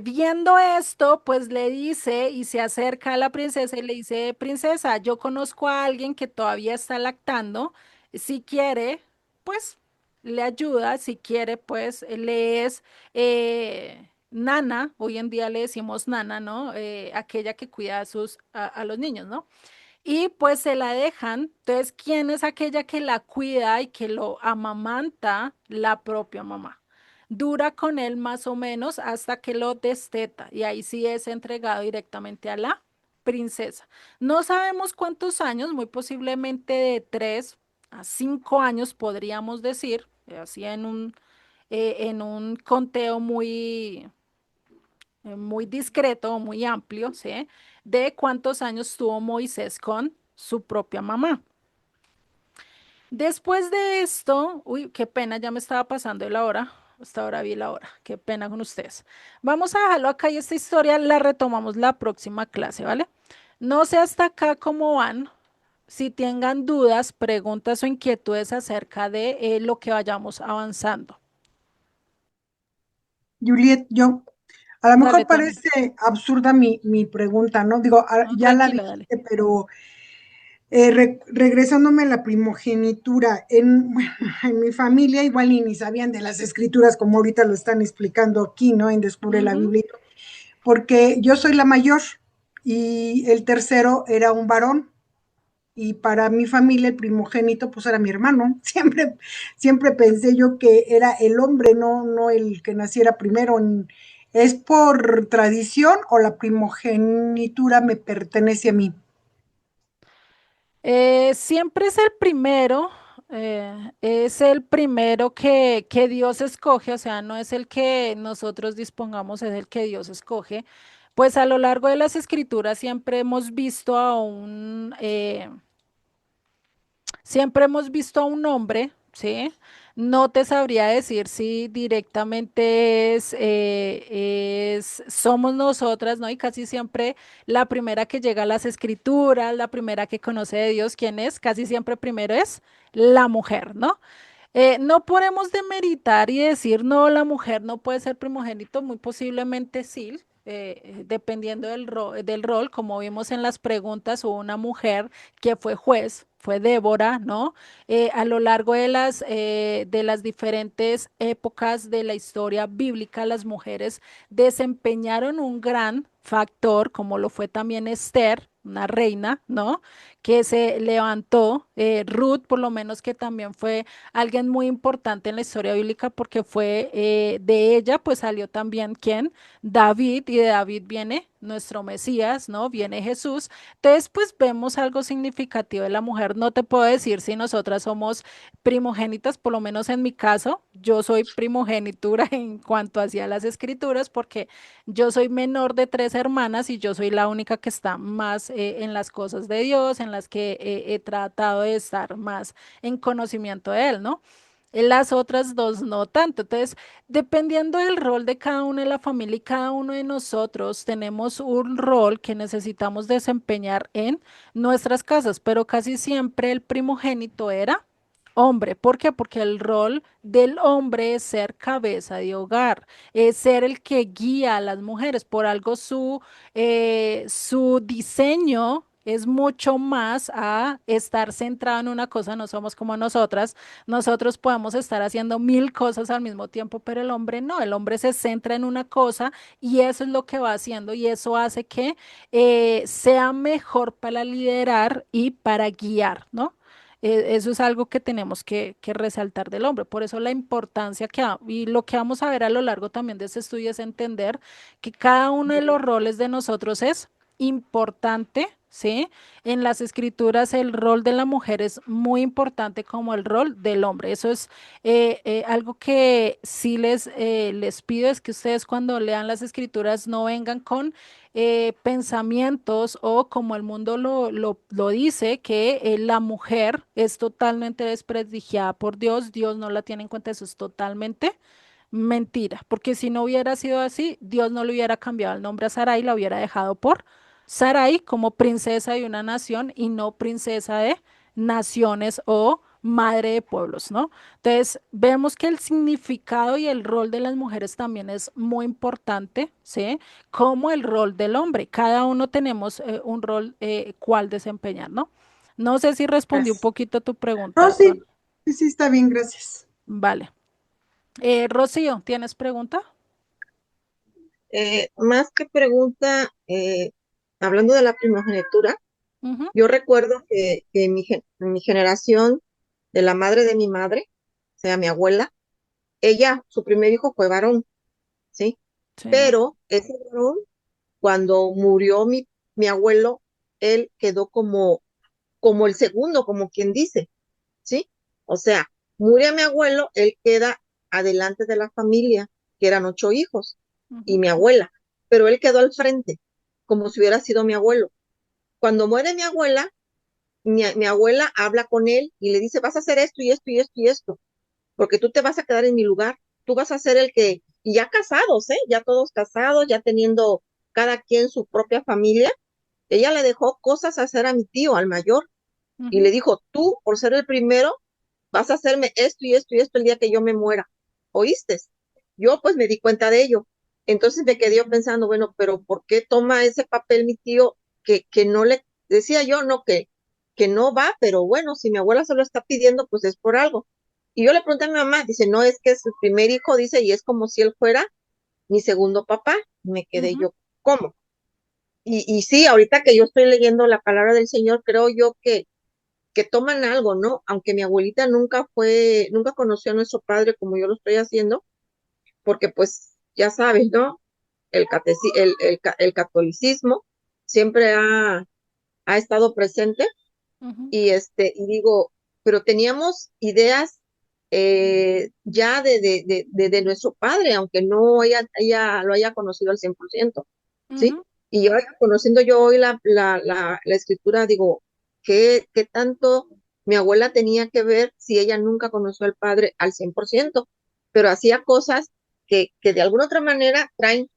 viendo esto, pues le dice y se acerca a la princesa y le dice, princesa, yo conozco a alguien que todavía está lactando, si quiere, pues le ayuda, si quiere, pues le es nana, hoy en día le decimos nana, ¿no? Aquella que cuida a los niños, ¿no? Y pues se la dejan. Entonces, ¿quién es aquella que la cuida y que lo amamanta? La propia mamá. Dura con él más o menos hasta que lo desteta y ahí sí es entregado directamente a la princesa. No sabemos cuántos años, muy posiblemente de 3 a 5 años podríamos decir, así en un conteo muy discreto, muy amplio, ¿sí? De cuántos años tuvo Moisés con su propia mamá. Después de esto, uy, qué pena, ya me estaba pasando la hora. Hasta ahora vi la hora. Qué pena con ustedes. Vamos a dejarlo acá y esta historia la retomamos la próxima clase, ¿vale? No sé hasta acá cómo van. Si tengan dudas, preguntas o inquietudes acerca de lo que vayamos avanzando. Juliet, a lo Dale, mejor Tony. parece absurda mi pregunta, ¿no? Digo, No, ya la tranquila, dale. dijiste, pero regresándome a la primogenitura, bueno, en mi familia igual ni sabían de las escrituras como ahorita lo están explicando aquí, ¿no? En Descubre la Ujú. Biblia, porque yo soy la mayor y el tercero era un varón. Y para mi familia el primogénito pues era mi hermano. Siempre pensé yo que era el hombre, no el que naciera primero. ¿Es por tradición o la primogenitura me pertenece a mí? Siempre es el primero que Dios escoge, o sea, no es el que nosotros dispongamos, es el que Dios escoge. Pues a lo largo de las escrituras siempre hemos visto a un hombre, ¿sí? No te sabría decir si directamente somos nosotras, ¿no? Y casi siempre la primera que llega a las escrituras, la primera que conoce de Dios, ¿quién es? Casi siempre primero es la mujer, ¿no? No podemos demeritar y decir, no, la mujer no puede ser primogénito, muy posiblemente sí, dependiendo del rol, como vimos en las preguntas, hubo una mujer que fue juez, fue Débora, ¿no? A lo largo de las diferentes épocas de la historia bíblica, las mujeres desempeñaron un gran factor, como lo fue también Esther, una reina, ¿no? Que se levantó, Ruth, por lo menos que también fue alguien muy importante en la historia bíblica porque fue de ella, pues salió también quién, David, y de David viene nuestro Mesías, ¿no? Viene Jesús. Entonces, pues vemos algo significativo de la mujer. No te puedo decir si nosotras somos primogénitas, por lo menos en mi caso, yo soy primogenitura en cuanto hacia las escrituras, porque yo soy menor de 3 hermanas y yo soy la única que está más en las cosas de Dios, en las que he tratado de estar más en conocimiento de Él, ¿no? Las otras dos no tanto. Entonces, dependiendo del rol de cada uno de la familia y cada uno de nosotros, tenemos un rol que necesitamos desempeñar en nuestras casas, pero casi siempre el primogénito era hombre. ¿Por qué? Porque el rol del hombre es ser cabeza de hogar, es ser el que guía a las mujeres. Por algo su diseño es mucho más a estar centrado en una cosa, no somos como nosotras. Nosotros podemos estar haciendo 1000 cosas al mismo tiempo, pero el hombre no, el hombre se centra en una cosa y eso es lo que va haciendo y eso hace que sea mejor para liderar y para guiar, ¿no? Eso es algo que tenemos que resaltar del hombre. Por eso la importancia y lo que vamos a ver a lo largo también de este estudio es entender que cada uno de los roles de nosotros es importante, ¿sí? En las escrituras el rol de la mujer es muy importante como el rol del hombre. Eso es algo que sí les pido es que ustedes cuando lean las escrituras no vengan con pensamientos o como el mundo lo dice, que la mujer es totalmente desprestigiada por Dios, Dios no la tiene en cuenta, eso es totalmente mentira, porque si no hubiera sido así, Dios no le hubiera cambiado el nombre a Sarai, la hubiera dejado por Sarai como princesa de una nación y no princesa de naciones o madre de pueblos, ¿no? Entonces, vemos que el significado y el rol de las mujeres también es muy importante, ¿sí? Como el rol del hombre. Cada uno tenemos un rol cual desempeñar, ¿no? No sé si respondí un Gracias. poquito a tu pregunta No, de sí, pronto. sí, sí, está bien, gracias. Vale. Rocío, ¿tienes pregunta? Más que pregunta, hablando de la primogenitura, Ujú, yo recuerdo que en mi generación, de la madre de mi madre, o sea, mi abuela, ella, su primer hijo fue varón, ¿sí? sí. Pero ese varón, cuando murió mi abuelo, él quedó como el segundo, como quien dice, ¿sí? O sea, muere mi abuelo, él queda adelante de la familia, que eran 8 hijos, y Ujú, mi abuela, pero él quedó al frente, como si hubiera sido mi abuelo. Cuando muere mi abuela, mi abuela habla con él y le dice, vas a hacer esto y esto y esto y esto, porque tú te vas a quedar en mi lugar, tú vas a ser el que, y ya casados, ¿eh? Ya todos casados, ya teniendo cada quien su propia familia, ella le dejó cosas a hacer a mi tío, al mayor, y le ujú, dijo, tú, por ser el primero, vas a hacerme esto y esto y esto el día que yo me muera. ¿Oíste? Yo pues me di cuenta de ello. Entonces me quedé yo pensando, bueno, pero ¿por qué toma ese papel mi tío que no le, decía yo, no, que no va, pero bueno, si mi abuela se lo está pidiendo, pues es por algo. Y yo le pregunté a mi mamá, dice, no, es que es su primer hijo, dice, y es como si él fuera mi segundo papá. Y me quedé ujú, yo, ¿cómo? Y sí, ahorita que yo estoy leyendo la palabra del Señor, creo yo que toman algo, ¿no? Aunque mi abuelita nunca conoció a nuestro padre como yo lo estoy haciendo, porque pues ya sabes, ¿no? El catolicismo siempre ha estado presente ujú, y digo, pero teníamos ideas ya de nuestro padre, aunque no ella lo haya conocido al 100%, ¿sí? ujú. Y yo conociendo yo hoy la escritura, digo, ¿qué tanto mi abuela tenía que ver si ella nunca conoció al padre al 100%? Pero hacía cosas que de alguna otra manera traen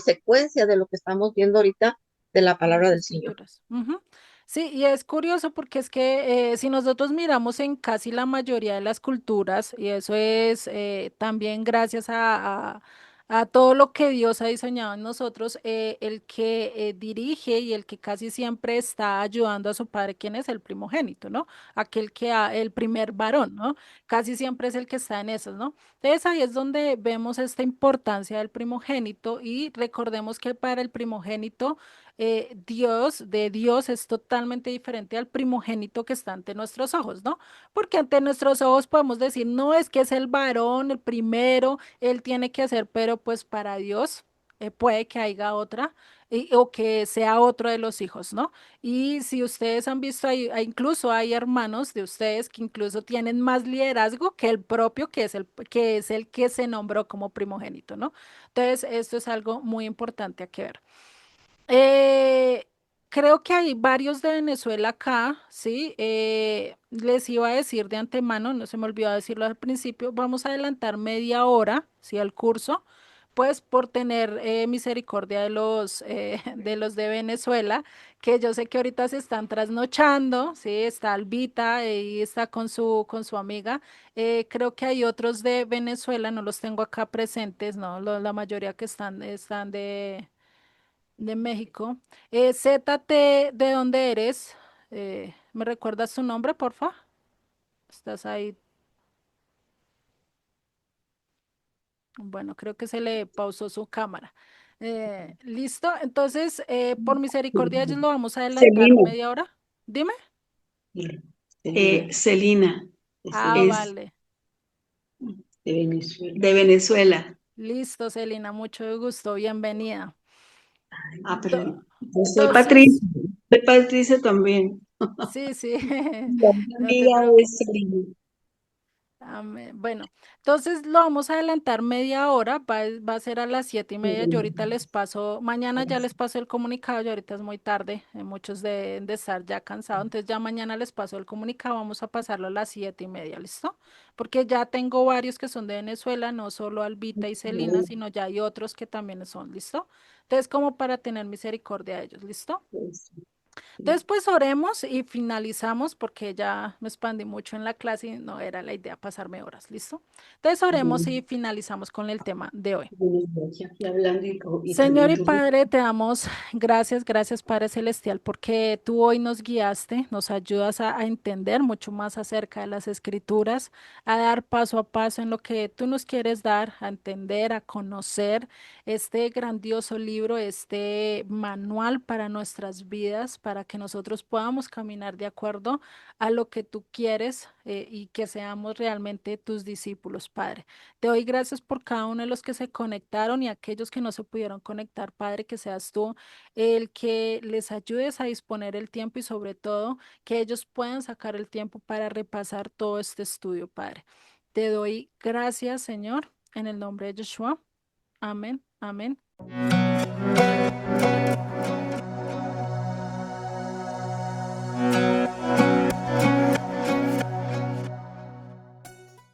secuencia de lo que estamos viendo ahorita de la palabra Las del Señor. escrituras. Ujú. Sí, y es curioso porque es que si nosotros miramos en casi la mayoría de las culturas, y eso es también gracias a todo lo que Dios ha diseñado en nosotros, el que dirige y el que casi siempre está ayudando a su padre, ¿quién es? El primogénito, ¿no? Aquel el primer varón, ¿no? Casi siempre es el que está en esas, ¿no? Entonces ahí es donde vemos esta importancia del primogénito y recordemos que para el primogénito, de Dios es totalmente diferente al primogénito que está ante nuestros ojos, ¿no? Porque ante nuestros ojos podemos decir, no, es que es el varón, el primero, él tiene que hacer, pero pues para Dios puede que haya otra. O que sea otro de los hijos, ¿no? Y si ustedes han visto, incluso hay hermanos de ustedes que incluso tienen más liderazgo que el propio, que es el que se nombró como primogénito, ¿no? Entonces, esto es algo muy importante a que ver. Eh, Creo que hay varios de Venezuela acá, ¿sí? Les iba a decir de antemano, no se me olvidó decirlo al principio, vamos a adelantar media hora, ¿sí? Al curso, pues por tener misericordia de los de Venezuela, que yo sé que ahorita se están trasnochando, ¿sí? Está Albita y está con su amiga. Creo que hay otros de Venezuela, no los tengo acá presentes, ¿no? La mayoría que están de México. ZT, ¿de dónde eres? ¿Me recuerdas tu nombre, porfa? Estás ahí. Bueno, creo que se le pausó su cámara. ¿Listo? Entonces, por misericordia, ellos lo vamos a adelantar Celina. media hora. Dime. Celina Ah, es vale. de Venezuela. Listo, Celina, mucho gusto. Bienvenida. pero To- yo Entonces, soy Patricia también. sí, sí, La no te amiga de preocupes. Sarina. Amén. Bueno, entonces lo vamos a adelantar media hora, va a ser a las 7:30. Yo ahorita les paso, mañana ya les paso el comunicado, y ahorita es muy tarde, muchos de estar ya cansados, entonces ya mañana les paso el comunicado, vamos a pasarlo a las 7:30, ¿listo? Porque ya tengo varios que son de Venezuela, no solo Albita y Celina, sino ya hay otros que también son, ¿listo? Entonces, como para tener misericordia de ellos, ¿listo? Entonces, pues oremos y finalizamos porque ya me expandí mucho en la clase y no era la idea pasarme horas, ¿listo? Entonces oremos y finalizamos con el tema de hoy. Aquí hablando y Señor también y tú. Padre, te damos gracias, gracias Padre Celestial, porque tú hoy nos guiaste, nos ayudas a entender mucho más acerca de las escrituras, a dar paso a paso en lo que tú nos quieres dar, a entender, a conocer este grandioso libro, este manual para nuestras vidas, para que nosotros podamos caminar de acuerdo a lo que tú quieres, y que seamos realmente tus discípulos, Padre. Te doy gracias por cada uno de los que se conectaron y aquellos que no se pudieron conectar, Padre, que seas tú el que les ayudes a disponer el tiempo y sobre todo que ellos puedan sacar el tiempo para repasar todo este estudio, Padre. Te doy gracias, Señor, en el nombre de Yeshua. Amén, amén.